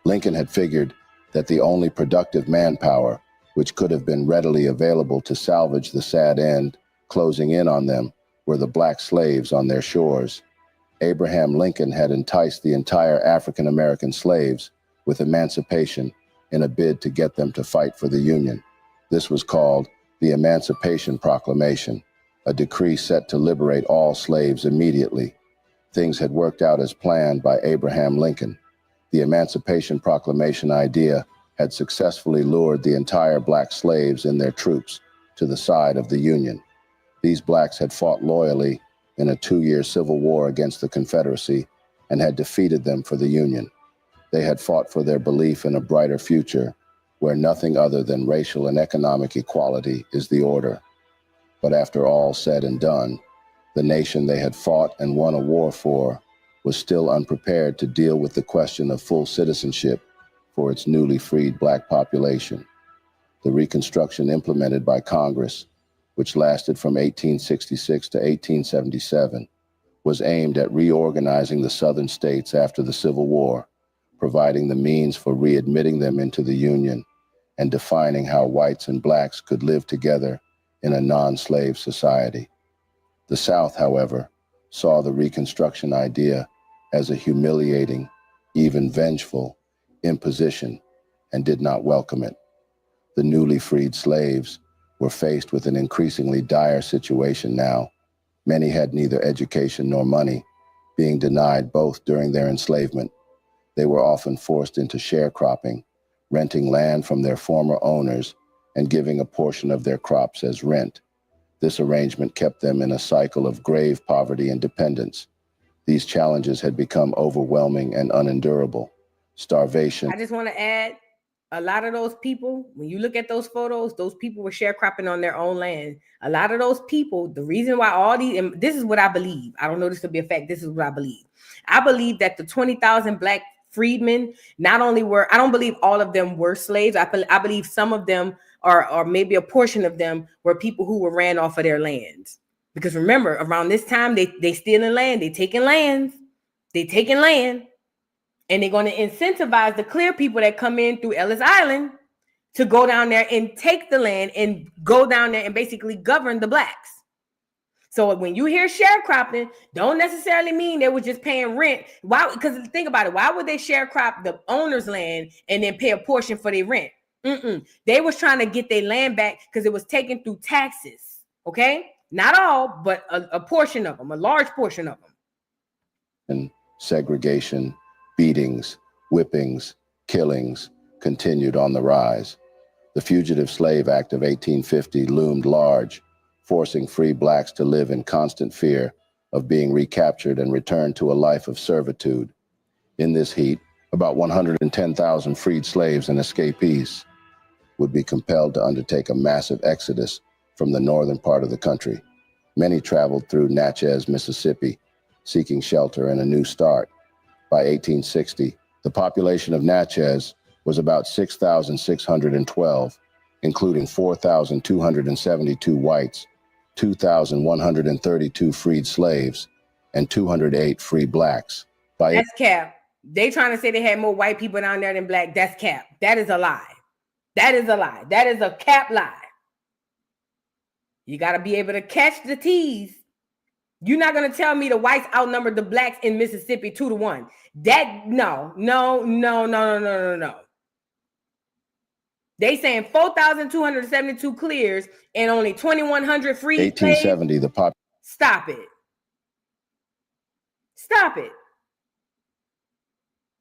Lincoln had figured that the only productive manpower, which could have been readily available to salvage the sad end closing in on them, were the black slaves on their shores. Abraham Lincoln had enticed the entire African American slaves with emancipation in a bid to get them to fight for the Union. This was called the Emancipation Proclamation, a decree set to liberate all slaves immediately. Things had worked out as planned by Abraham Lincoln. The Emancipation Proclamation idea had successfully lured the entire black slaves and their troops to the side of the Union. These blacks had fought loyally in a 2-year civil war against the Confederacy and had defeated them for the Union. They had fought for their belief in a brighter future where nothing other than racial and economic equality is the order. But after all said and done, the nation they had fought and won a war for was still unprepared to deal with the question of full citizenship for its newly freed black population. The Reconstruction implemented by Congress, which lasted from 1866 to 1877, was aimed at reorganizing the Southern states after the Civil War, providing the means for readmitting them into the Union and defining how whites and blacks could live together in a non-slave society. The South, however, saw the Reconstruction idea as a humiliating, even vengeful, imposition and did not welcome it. The newly freed slaves were faced with an increasingly dire situation now. Many had neither education nor money, being denied both during their enslavement. They were often forced into sharecropping, renting land from their former owners and giving a portion of their crops as rent. This arrangement kept them in a cycle of grave poverty and dependence. These challenges had become overwhelming and unendurable. Starvation. I just want to add, a lot of those people, when you look at those photos, those people were sharecropping on their own land. A lot of those people, the reason why all these, and this is what I believe. I don't know this to be a fact. This is what I believe. I believe that the 20,000 black freedmen, not only were, I don't believe all of them were slaves. I believe some of them or maybe a portion of them were people who were ran off of their lands. Because remember, around this time, they stealing land, they taking land, and they're going to incentivize the clear people that come in through Ellis Island to go down there and take the land and go down there and basically govern the blacks. So when you hear sharecropping, don't necessarily mean they were just paying rent. Why? Because think about it. Why would they sharecrop the owner's land and then pay a portion for their rent? They was trying to get their land back because it was taken through taxes. Okay, not all, but a portion of them, a large portion of them. And segregation, beatings, whippings, killings continued on the rise. The Fugitive Slave Act of 1850 loomed large, forcing free blacks to live in constant fear of being recaptured and returned to a life of servitude. In this heat, about 110,000 freed slaves and escapees would be compelled to undertake a massive exodus from the northern part of the country. Many traveled through Natchez, Mississippi, seeking shelter and a new start. By 1860, the population of Natchez was about 6,612, including 4,272 whites, 2,132 freed slaves, and 208 free blacks. That's cap. They trying to say they had more white people down there than black. That's cap. That is a lie. That is a lie. That is a cap lie. You got to be able to catch the tease. You're not going to tell me the whites outnumbered the blacks in Mississippi 2-1. No. They saying 4,272 clears and only 2,100 free. 1870, the Stop it.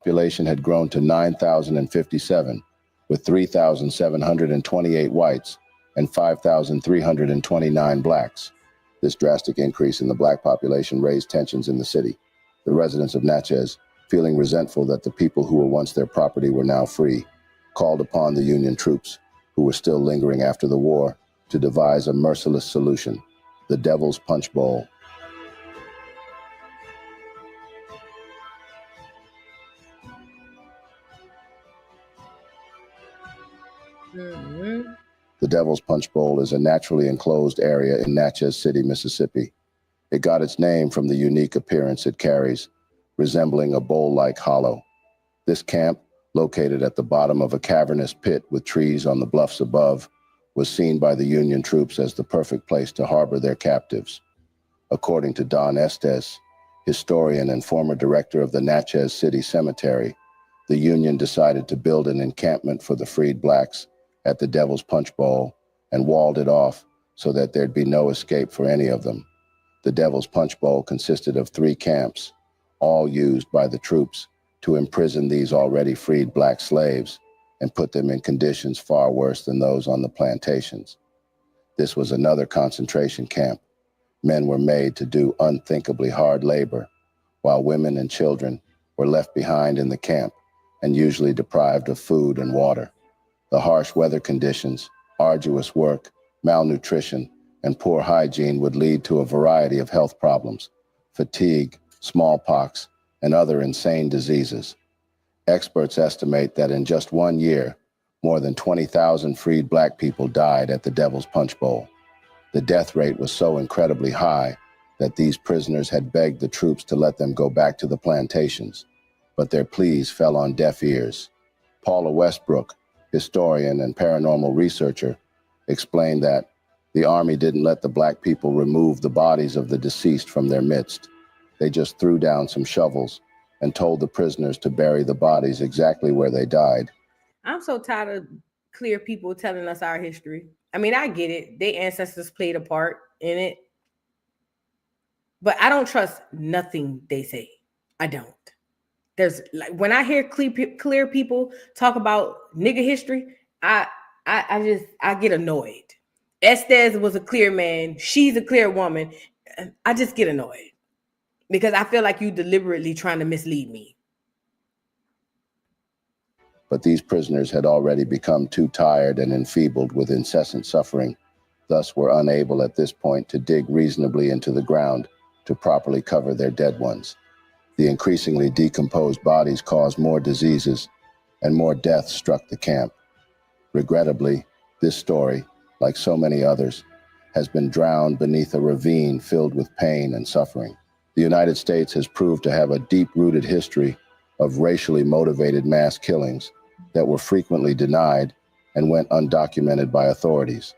Population had grown to 9,057, with 3,728 whites and 5,329 blacks. This drastic increase in the black population raised tensions in the city. The residents of Natchez, feeling resentful that the people who were once their property were now free, called upon the Union troops, who were still lingering after the war, to devise a merciless solution, the Devil's Punch Bowl. The Devil's Punch Bowl is a naturally enclosed area in Natchez City, Mississippi. It got its name from the unique appearance it carries, resembling a bowl-like hollow. This camp, located at the bottom of a cavernous pit with trees on the bluffs above, was seen by the Union troops as the perfect place to harbor their captives. According to Don Estes, historian and former director of the Natchez City Cemetery, the Union decided to build an encampment for the freed blacks at the Devil's Punch Bowl and walled it off so that there'd be no escape for any of them. The Devil's Punch Bowl consisted of 3 camps, all used by the troops to imprison these already freed black slaves and put them in conditions far worse than those on the plantations. This was another concentration camp. Men were made to do unthinkably hard labor, while women and children were left behind in the camp and usually deprived of food and water. The harsh weather conditions, arduous work, malnutrition, and poor hygiene would lead to a variety of health problems: fatigue, smallpox, and other insane diseases. Experts estimate that in just 1 year, more than 20,000 freed black people died at the Devil's Punch Bowl. The death rate was so incredibly high that these prisoners had begged the troops to let them go back to the plantations, but their pleas fell on deaf ears. Paula Westbrook, historian and paranormal researcher, explained that the Army didn't let the black people remove the bodies of the deceased from their midst. They just threw down some shovels and told the prisoners to bury the bodies exactly where they died. I'm so tired of clear people telling us our history. I mean, I get it. Their ancestors played a part in it. But I don't trust nothing they say. I don't. There's like when I hear clear people talk about nigga history, I get annoyed. Estes was a clear man. She's a clear woman. I just get annoyed because I feel like you deliberately trying to mislead me. But these prisoners had already become too tired and enfeebled with incessant suffering, thus were unable at this point to dig reasonably into the ground to properly cover their dead ones. The increasingly decomposed bodies caused more diseases, and more deaths struck the camp. Regrettably, this story, like so many others, has been drowned beneath a ravine filled with pain and suffering. The United States has proved to have a deep-rooted history of racially motivated mass killings that were frequently denied and went undocumented by authorities.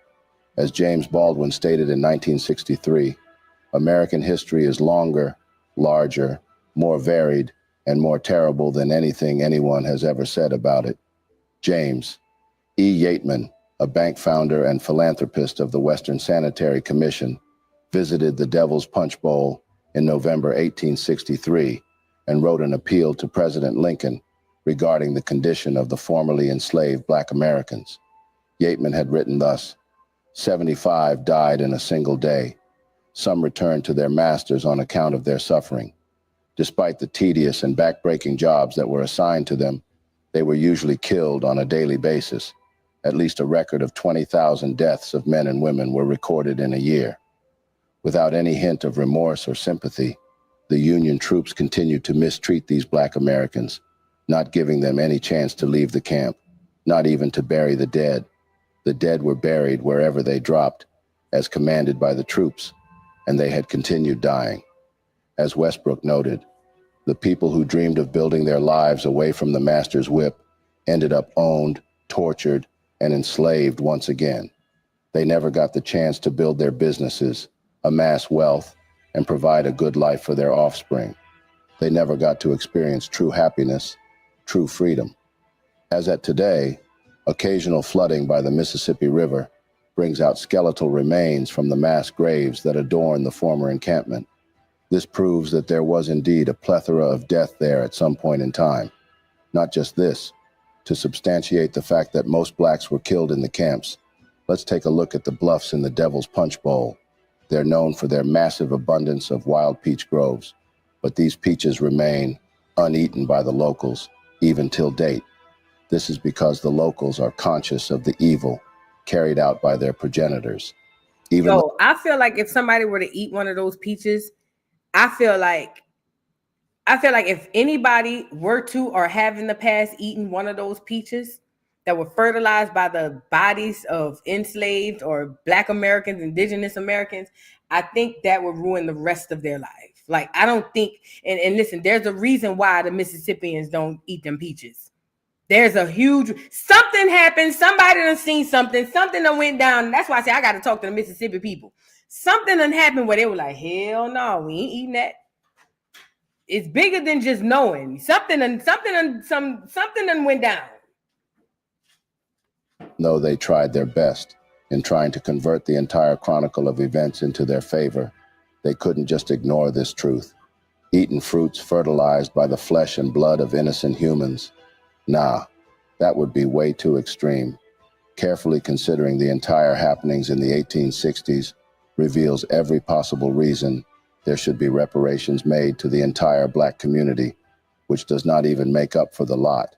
As James Baldwin stated in 1963, American history is longer, larger, more varied, and more terrible than anything anyone has ever said about it. James E. Yateman, a bank founder and philanthropist of the Western Sanitary Commission, visited the Devil's Punch Bowl in November 1863 and wrote an appeal to President Lincoln regarding the condition of the formerly enslaved Black Americans. Yateman had written thus: 75 died in a single day. Some returned to their masters on account of their suffering. Despite the tedious and backbreaking jobs that were assigned to them, they were usually killed on a daily basis. At least a record of 20,000 deaths of men and women were recorded in a year. Without any hint of remorse or sympathy, the Union troops continued to mistreat these Black Americans, not giving them any chance to leave the camp, not even to bury the dead. The dead were buried wherever they dropped, as commanded by the troops, and they had continued dying. As Westbrook noted, the people who dreamed of building their lives away from the master's whip ended up owned, tortured, and enslaved once again. They never got the chance to build their businesses, amass wealth, and provide a good life for their offspring. They never got to experience true happiness, true freedom. As at today, occasional flooding by the Mississippi River brings out skeletal remains from the mass graves that adorn the former encampment. This proves that there was indeed a plethora of death there at some point in time. Not just this, to substantiate the fact that most Blacks were killed in the camps, let's take a look at the bluffs in the Devil's Punch Bowl. They're known for their massive abundance of wild peach groves, but these peaches remain uneaten by the locals, even till date. This is because the locals are conscious of the evil carried out by their progenitors. I feel like if somebody were to eat one of those peaches, I feel like if anybody were to or have in the past eaten one of those peaches that were fertilized by the bodies of enslaved or Black Americans, Indigenous Americans, I think that would ruin the rest of their life. Like, I don't think, and listen, there's a reason why the Mississippians don't eat them peaches. There's a huge, something happened, somebody done seen something done went down. That's why I say I got to talk to the Mississippi people. Something done happened where they were like, hell no, we ain't eating that. It's bigger than just knowing. Something done went down. Though they tried their best in trying to convert the entire chronicle of events into their favor, they couldn't just ignore this truth. Eating fruits fertilized by the flesh and blood of innocent humans. Nah, that would be way too extreme. Carefully considering the entire happenings in the 1860s reveals every possible reason there should be reparations made to the entire Black community, which does not even make up for the lot.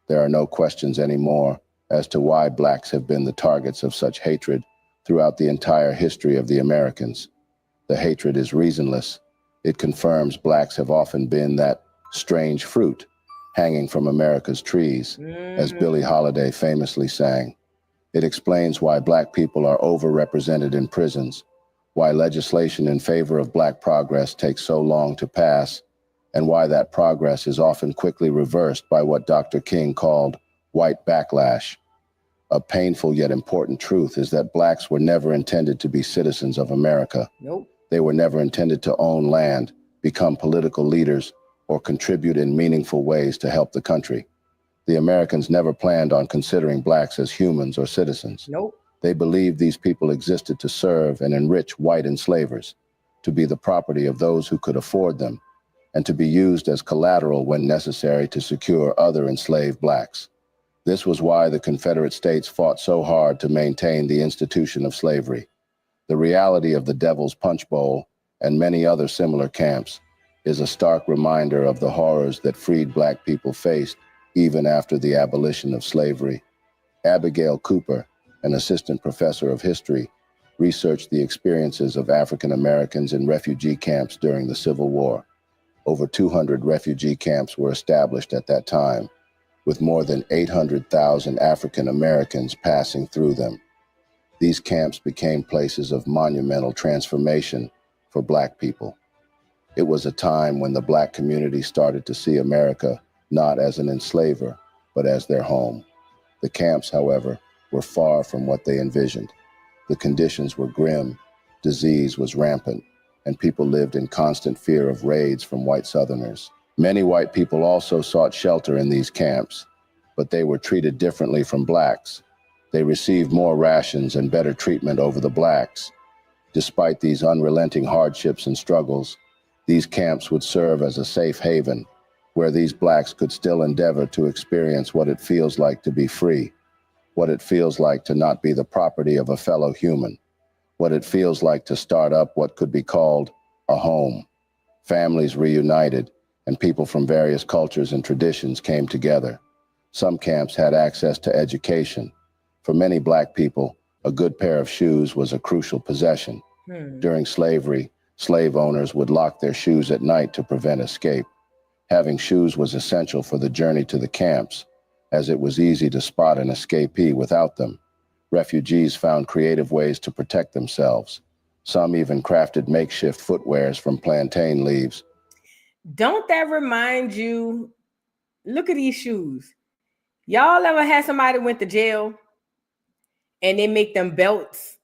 There are no questions anymore as to why Blacks have been the targets of such hatred throughout the entire history of the Americans. The hatred is reasonless. It confirms Blacks have often been that strange fruit hanging from America's trees, as Billie Holiday famously sang. It explains why black people are overrepresented in prisons, why legislation in favor of black progress takes so long to pass, and why that progress is often quickly reversed by what Dr. King called white backlash. A painful yet important truth is that blacks were never intended to be citizens of America. Nope. They were never intended to own land, become political leaders, or contribute in meaningful ways to help the country. The Americans never planned on considering blacks as humans or citizens. Nope. They believed these people existed to serve and enrich white enslavers, to be the property of those who could afford them, and to be used as collateral when necessary to secure other enslaved blacks. This was why the Confederate States fought so hard to maintain the institution of slavery. The reality of the Devil's Punch Bowl and many other similar camps is a stark reminder of the horrors that freed black people faced even after the abolition of slavery. Abigail Cooper, an assistant professor of history, researched the experiences of African Americans in refugee camps during the Civil War. Over 200 refugee camps were established at that time, with more than 800,000 African Americans passing through them. These camps became places of monumental transformation for black people. It was a time when the black community started to see America not as an enslaver, but as their home. The camps, however, were far from what they envisioned. The conditions were grim, disease was rampant, and people lived in constant fear of raids from white Southerners. Many white people also sought shelter in these camps, but they were treated differently from blacks. They received more rations and better treatment over the blacks. Despite these unrelenting hardships and struggles, these camps would serve as a safe haven, where these blacks could still endeavor to experience what it feels like to be free, what it feels like to not be the property of a fellow human, what it feels like to start up what could be called a home. Families reunited, and people from various cultures and traditions came together. Some camps had access to education. For many black people, a good pair of shoes was a crucial possession. During slavery, slave owners would lock their shoes at night to prevent escape. Having shoes was essential for the journey to the camps, as it was easy to spot an escapee without them. Refugees found creative ways to protect themselves. Some even crafted makeshift footwears from plantain leaves. Don't that remind you? Look at these shoes. Y'all ever had somebody went to jail and they make them belts?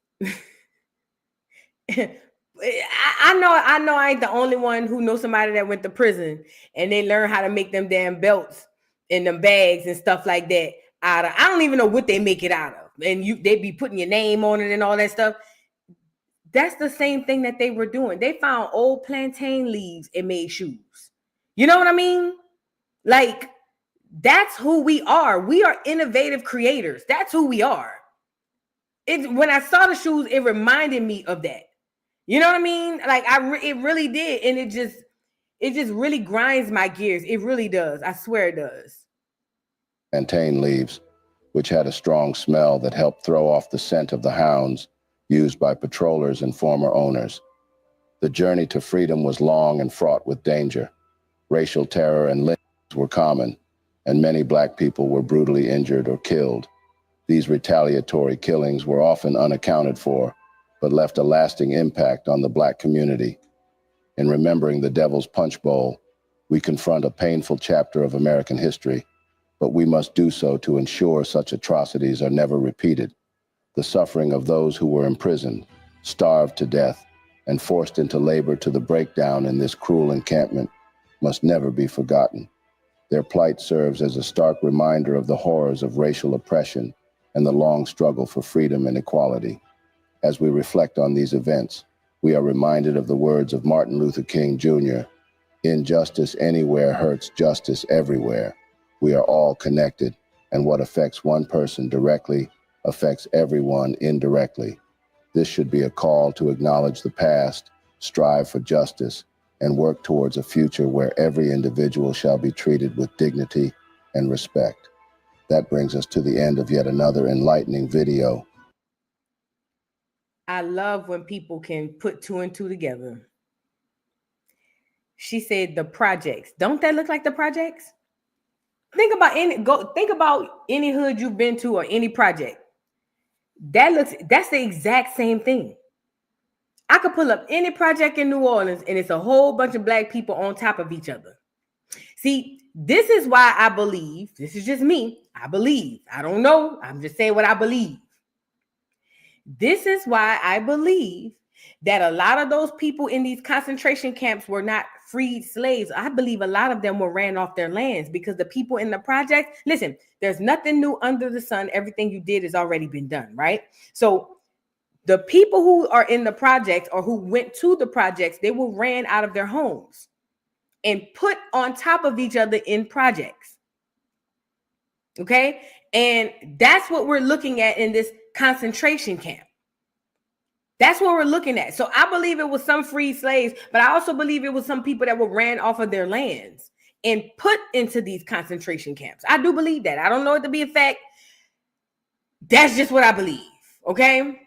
I know I ain't the only one who knows somebody that went to prison and they learn how to make them damn belts and them bags and stuff like that out of, I don't even know what they make it out of. And they be putting your name on it and all that stuff. That's the same thing that they were doing. They found old plantain leaves and made shoes. You know what I mean? Like, that's who we are. We are innovative creators. That's who we are. When I saw the shoes, it reminded me of that. You know what I mean? Like it really did. And it just really grinds my gears. It really does. I swear it does. Plantain leaves, which had a strong smell that helped throw off the scent of the hounds used by patrollers and former owners. The journey to freedom was long and fraught with danger. Racial terror and lynchings were common, and many black people were brutally injured or killed. These retaliatory killings were often unaccounted for, but left a lasting impact on the black community. In remembering the Devil's Punch Bowl, we confront a painful chapter of American history, but we must do so to ensure such atrocities are never repeated. The suffering of those who were imprisoned, starved to death, and forced into labor to the breakdown in this cruel encampment must never be forgotten. Their plight serves as a stark reminder of the horrors of racial oppression and the long struggle for freedom and equality. As we reflect on these events, we are reminded of the words of Martin Luther King Jr., "Injustice anywhere hurts justice everywhere. We are all connected, and what affects one person directly affects everyone indirectly." This should be a call to acknowledge the past, strive for justice, and work towards a future where every individual shall be treated with dignity and respect. That brings us to the end of yet another enlightening video. I love when people can put two and two together. She said the projects. Don't that look like the projects? Think about any hood you've been to or any project. That's the exact same thing. I could pull up any project in New Orleans and it's a whole bunch of black people on top of each other. See, this is why I believe, this is just me, I believe, I don't know, I'm just saying what I believe. This is why I believe that a lot of those people in these concentration camps were not freed slaves. I believe a lot of them were ran off their lands because the people in the project, listen, there's nothing new under the sun. Everything you did has already been done, right? So the people who are in the projects or who went to the projects, they were ran out of their homes and put on top of each other in projects. Okay? And that's what we're looking at in this concentration camp. That's what we're looking at. So I believe it was some freed slaves, but I also believe it was some people that were ran off of their lands and put into these concentration camps. I do believe that. I don't know it to be a fact. That's just what I believe. Okay?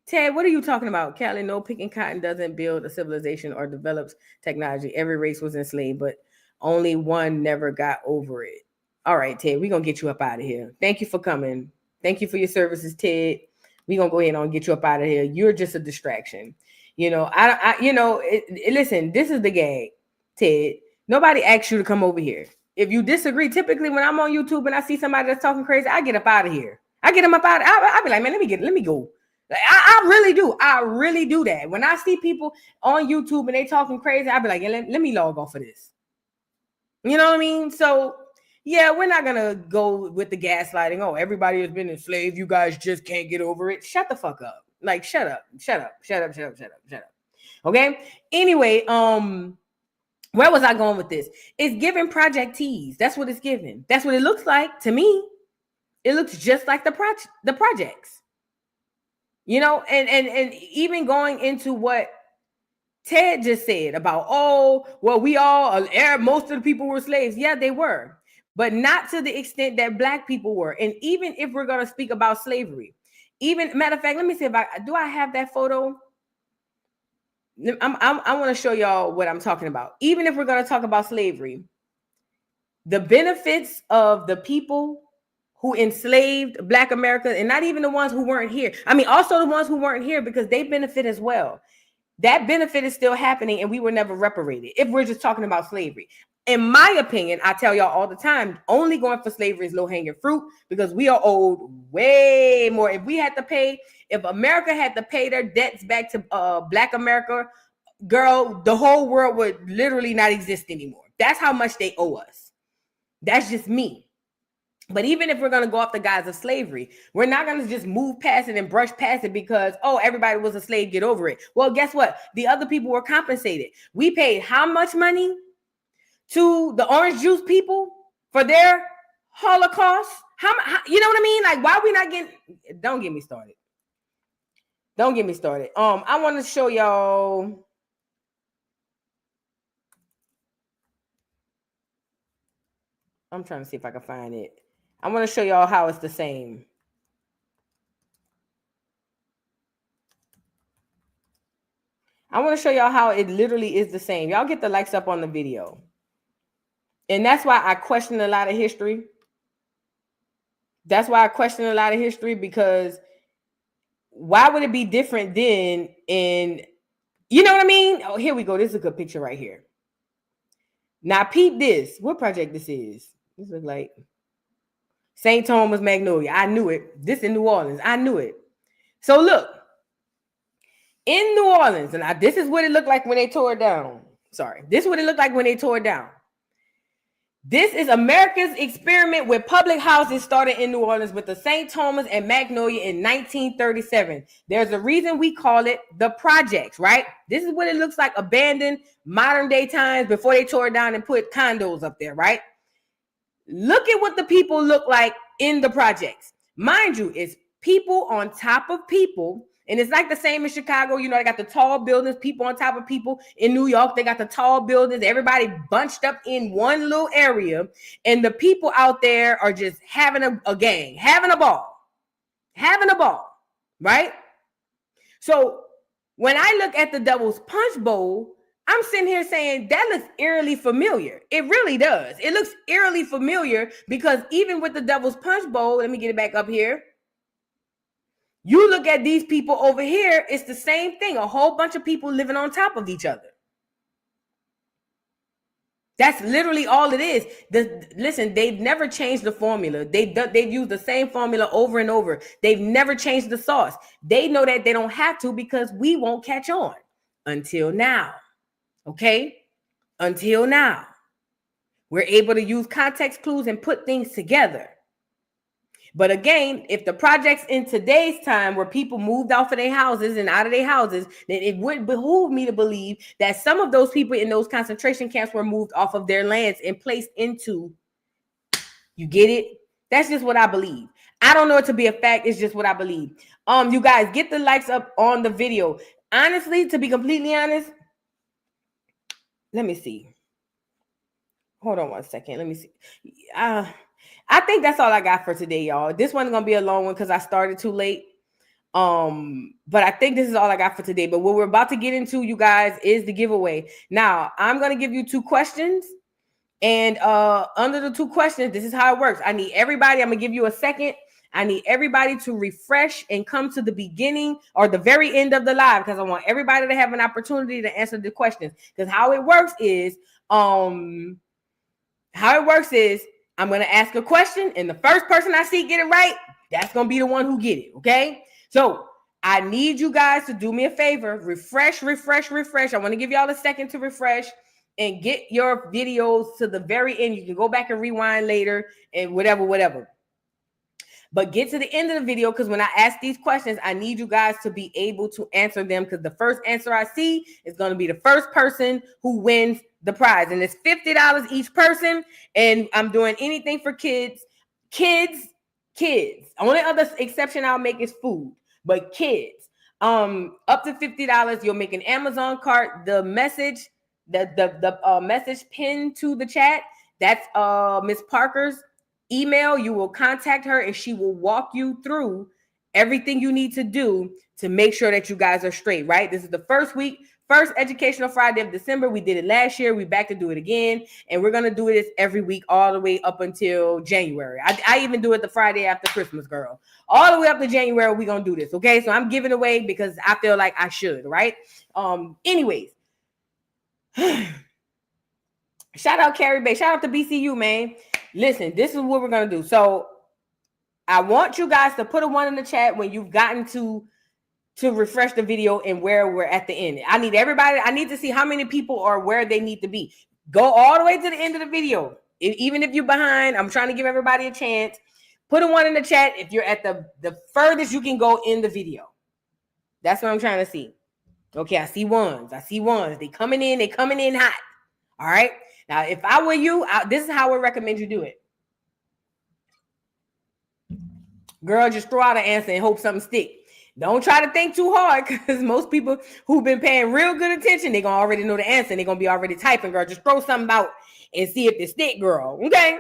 Ted, what are you talking about? Callie, no, picking cotton doesn't build a civilization or develops technology. Every race was enslaved, but only one never got over it. All right, Ted, we're going to get you up out of here. Thank you for coming. Thank you for your services, Ted. We're going to go ahead and get you up out of here. You're just a distraction. You know, listen, this is the gag, Ted. Nobody asked you to come over here. If you disagree, typically when I'm on YouTube and I see somebody that's talking crazy, I get up out of here. I get them up out. I'll be like, man, let me go. I really do. I really do that. When I see people on YouTube and they talking crazy, I'll be like, yeah, let me log off of this. You know what I mean? So, yeah, we're not going to go with the gaslighting. Oh, everybody has been enslaved. You guys just can't get over it. Shut the fuck up. Like, shut up. Okay? Anyway, where was I going with this? It's giving Project Tease. That's what it's giving. That's what it looks like to me. It looks just like the projects. You know, and even going into what Ted just said about, oh, well, most of the people were slaves. Yeah, they were, but not to the extent that black people were. And even if we're going to speak about slavery, matter of fact, let me see if I have that photo. I want to show y'all what I'm talking about. Even if we're going to talk about slavery, the benefits of the people who enslaved Black America, and not even the ones who weren't here. I mean, also the ones who weren't here, because they benefit as well. That benefit is still happening, and we were never reparated if we're just talking about slavery. In my opinion, I tell y'all all the time, only going for slavery is low-hanging fruit, because we are owed way more. If America had to pay their debts back to Black America, girl, the whole world would literally not exist anymore. That's how much they owe us. That's just me. But even if we're going to go off the guise of slavery, we're not going to just move past it and brush past it because, oh, everybody was a slave, get over it. Well, guess what? The other people were compensated. We paid how much money to the orange juice people for their Holocaust? How you know what I mean? Like, why are we not getting... Don't get me started. I want to show y'all... I'm trying to see if I can find it. I want to show y'all how it's the same. I want to show y'all how it literally is the same. Y'all get the likes up on the video. And that's why I question a lot of history. Because why would it be different then in, you know what I mean? Oh, here we go. This is a good picture right here. Now peep this. What project this is? This looks like St. Thomas Magnolia. I knew it. This in New Orleans. I knew it. So look, in New Orleans, and this is what it looked like when they tore it down. This is what it looked like when they tore it down. This is America's experiment with public houses started in New Orleans with the St. Thomas and Magnolia in 1937. There's a reason we call it the projects, right? This is what it looks like, abandoned modern day times before they tore it down and put condos up there, right? Look at what the people look like in the projects. Mind you, it's people on top of people. And it's like the same in Chicago. You know, they got the tall buildings, people on top of people. In New York, they got the tall buildings, everybody bunched up in one little area. And the people out there are just having a gang, having a ball, right? So when I look at the Devil's Punch Bowl, I'm sitting here saying that looks eerily familiar. It really does. It looks eerily familiar because even with the Devil's Punch Bowl, let me get it back up here. You look at these people over here, it's the same thing. A whole bunch of people living on top of each other. That's literally all it is. Listen, they've never changed the formula. They've used the same formula over and over. They've never changed the sauce. They know that they don't have to because we won't catch on until now. Okay? Until now. We're able to use context clues and put things together. But again, if the projects in today's time where people moved off of their houses and out of their houses, then it would behoove me to believe that some of those people in those concentration camps were moved off of their lands and placed into, you get it? That's just what I believe. I don't know it to be a fact. It's just what I believe. You guys, get the likes up on the video. Honestly, to be completely honest, let me see. Hold on one second. Let me see. I think that's all I got for today, y'all. This one's gonna be a long one because I started too late. But I think this is all I got for today. But what we're about to get into, you guys, is the giveaway. Now, I'm gonna give you 2 questions. And under the 2 questions, this is how it works. I need everybody, I'm gonna give you a second. I need everybody to refresh and come to the beginning or the very end of the live because I want everybody to have an opportunity to answer the questions. Because how it works is, I'm going to ask a question, and the first person I see get it right, that's going to be the one who get it, okay? So I need you guys to do me a favor. Refresh. I want to give y'all a second to refresh and get your videos to the very end. You can go back and rewind later and whatever. But get to the end of the video because when I ask these questions, I need you guys to be able to answer them because the first answer I see is going to be the first person who wins the prize. And it's $50 each person. And I'm doing anything for kids. Kids. Only other exception I'll make is food. But kids. Up to $50, you'll make an Amazon cart. The message, the message pinned to the chat, that's Miss Parker's email. You will contact her and she will walk you through everything you need to do to make sure that you guys are straight, right? This is the first Educational Friday of December. We did it last year. We back to do it again. And we're going to do this every week all the way up until January. I even do it the Friday after Christmas, girl. All the way up to January, we're going to do this, okay? So I'm giving away because I feel like I should, right? Anyways. Shout out Carrie Bay. Shout out to BCU, man. Listen, this is what we're going to do. So I want you guys to put a 1 in the chat when you've gotten to refresh the video and where we're at the end. I need everybody. I need to see how many people are where they need to be. Go all the way to the end of the video. Even if you're behind, I'm trying to give everybody a chance. Put a 1 in the chat if you're at the furthest you can go in the video. That's what I'm trying to see. Okay, I see ones. They coming in hot. All right. Now, if I were you, this is how I would recommend you do it. Girl, just throw out an answer and hope something stick. Don't try to think too hard because most people who've been paying real good attention, they're going to already know the answer. And they're going to be already typing, girl. Just throw something out and see if it stick, girl. Okay?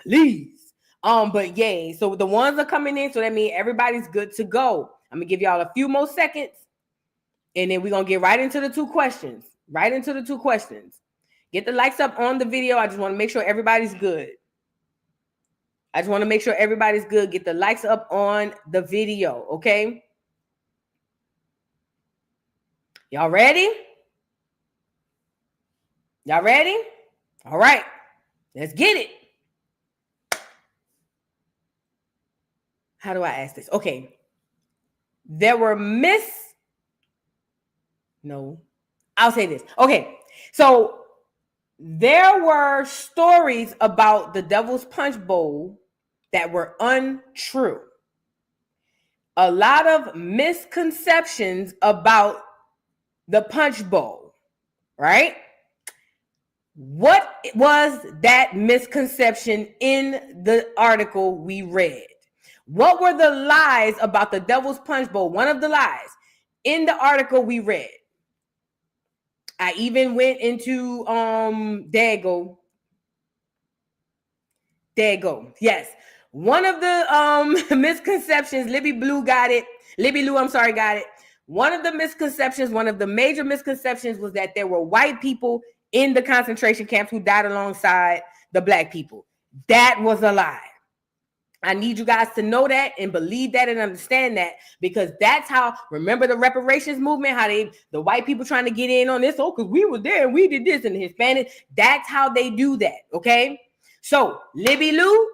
Please. But yay. So the ones are coming in. So that means everybody's good to go. I'm going to give y'all a few more seconds. And then we're going to get right into the 2 questions. Get the likes up on the video. I just want to make sure everybody's good. Get the likes up on the video, okay? Y'all ready? All right. Let's get it. How do I ask this? Okay. I'll say this. Okay. So there were stories about the Devil's Punch Bowl that were untrue. A lot of misconceptions about the Punch Bowl, right? What was that misconception in the article we read? What were the lies about the Devil's Punch Bowl? One of the lies in the article we read. I even went into there you go. Yes. One of the misconceptions, Libby Lou got it. One of the misconceptions, one of the major misconceptions was that there were white people in the concentration camps who died alongside the black people. That was a lie. I need you guys to know that and believe that and understand that, because that's how, remember the reparations movement, how the white people trying to get in on this, because we were there and we did this, and the Hispanic, that's how they do that, okay? So, Libby Lou,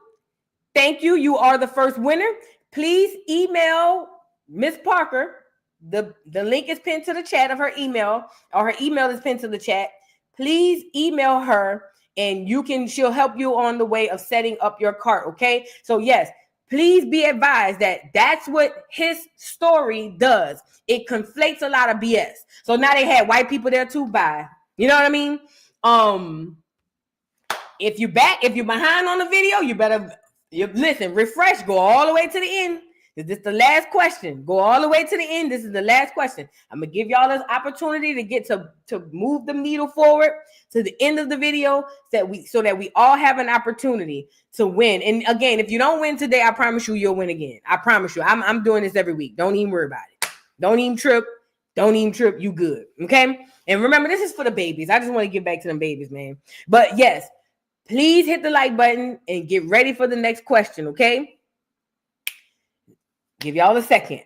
thank you. You are the first winner. Please email Miss Parker. The link is pinned to the chat of her email, or her email is pinned to the chat. Please email her, and she'll help you on the way of setting up your cart, okay? So yes, please be advised that that's what his story does. It conflates a lot of BS. So now they had white people there too, bye. You know what I mean? If you're behind on the video, you better listen, refresh, go all the way to the end. This is the last question. Go all the way to the end. This is the last question. I'm gonna give y'all this opportunity to get to move the needle forward to the end of the video, so that we all have an opportunity to win. And again, if you don't win today, I promise you'll win again. I promise you. I'm doing this every week. Don't even worry about it. Don't even trip. You good. Okay? And remember, this is for the babies. I just want to get back to them babies, man. But yes, please hit the like button and get ready for the next question, okay? Give y'all a second.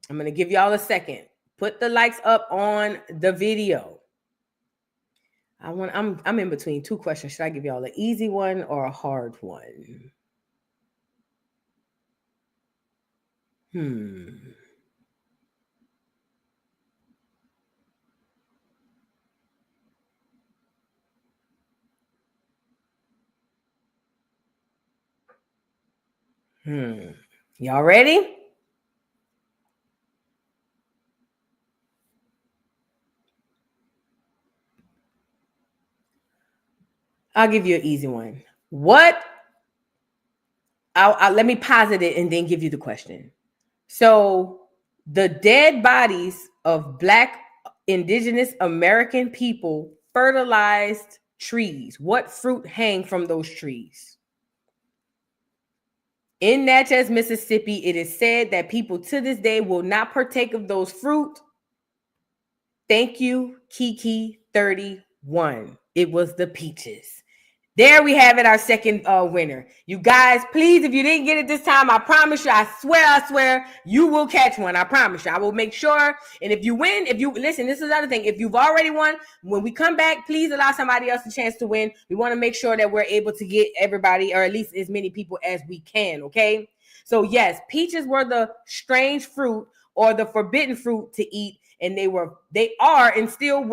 I'm going to give y'all a second. Put the likes up on the video. I'm in between two questions. Should I give y'all an easy one or a hard one? Y'all ready? I'll give you an easy one. Let me posit it and then give you the question. So the dead bodies of Black Indigenous American people fertilized trees. What fruit hang from those trees? In Natchez, Mississippi, it is said that people to this day will not partake of those fruit. Thank you, Kiki31. It was the peaches. There we have it, our second winner. You guys, please, if you didn't get it this time, I promise you, I swear, you will catch one. I promise you. I will make sure. And if you win, listen, this is another thing. If you've already won, when we come back, please allow somebody else a chance to win. We want to make sure that we're able to get everybody, or at least as many people as we can, okay? So yes, peaches were the strange fruit, or the forbidden fruit to eat. And they were and still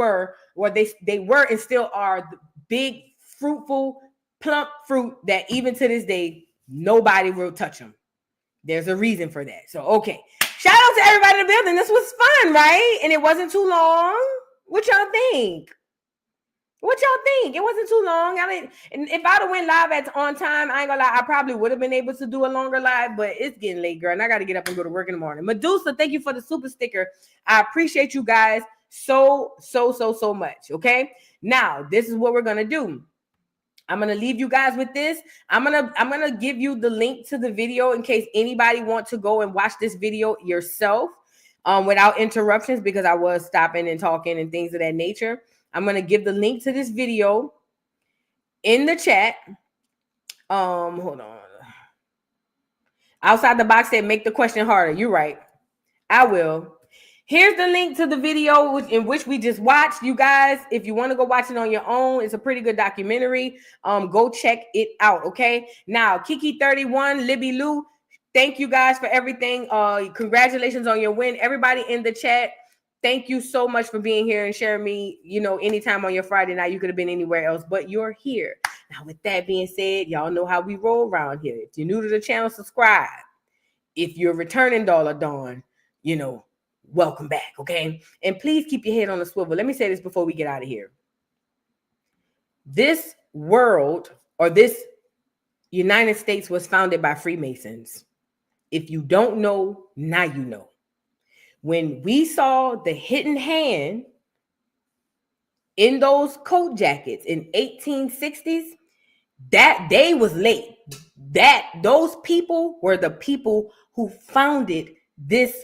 are the big, fruitful, plump fruit that even to this day, nobody will touch them. There's a reason for that. So, okay. Shout out to everybody in the building. This was fun, right? And it wasn't too long. What y'all think? It wasn't too long. I mean, and if I'd have went live on time, I ain't gonna lie, I probably would have been able to do a longer live, but it's getting late, girl, and I got to get up and go to work in the morning. Medusa, thank you for the super sticker. I appreciate you guys so much, okay? Now, this is what we're going to do. I'm going to leave you guys with this. I'm going to give you the link to the video in case anybody wants to go and watch this video yourself without interruptions, because I was stopping and talking and things of that nature. I'm going to give the link to this video in the chat. Hold on. Outside the box said, make the question harder. You're right. I will. Here's the link to the video in which we just watched. You guys, if you want to go watch it on your own, it's a pretty good documentary. Go check it out, okay? Now, Kiki31, Libby Lou, thank you guys for everything. Congratulations on your win. Everybody in the chat, thank you so much for being here and sharing me, anytime on your Friday night. You could have been anywhere else, but you're here. Now, with that being said, y'all know how we roll around here. If you're new to the channel, subscribe. If you're returning Dollar Dawn, welcome back, okay? And please keep your head on the swivel. Let me say this before we get out of here. This world, or this United States, was founded by Freemasons. If you don't know, now you know. When we saw the hidden hand in those coat jackets in 1860s, that day was late. Those people were the people who founded this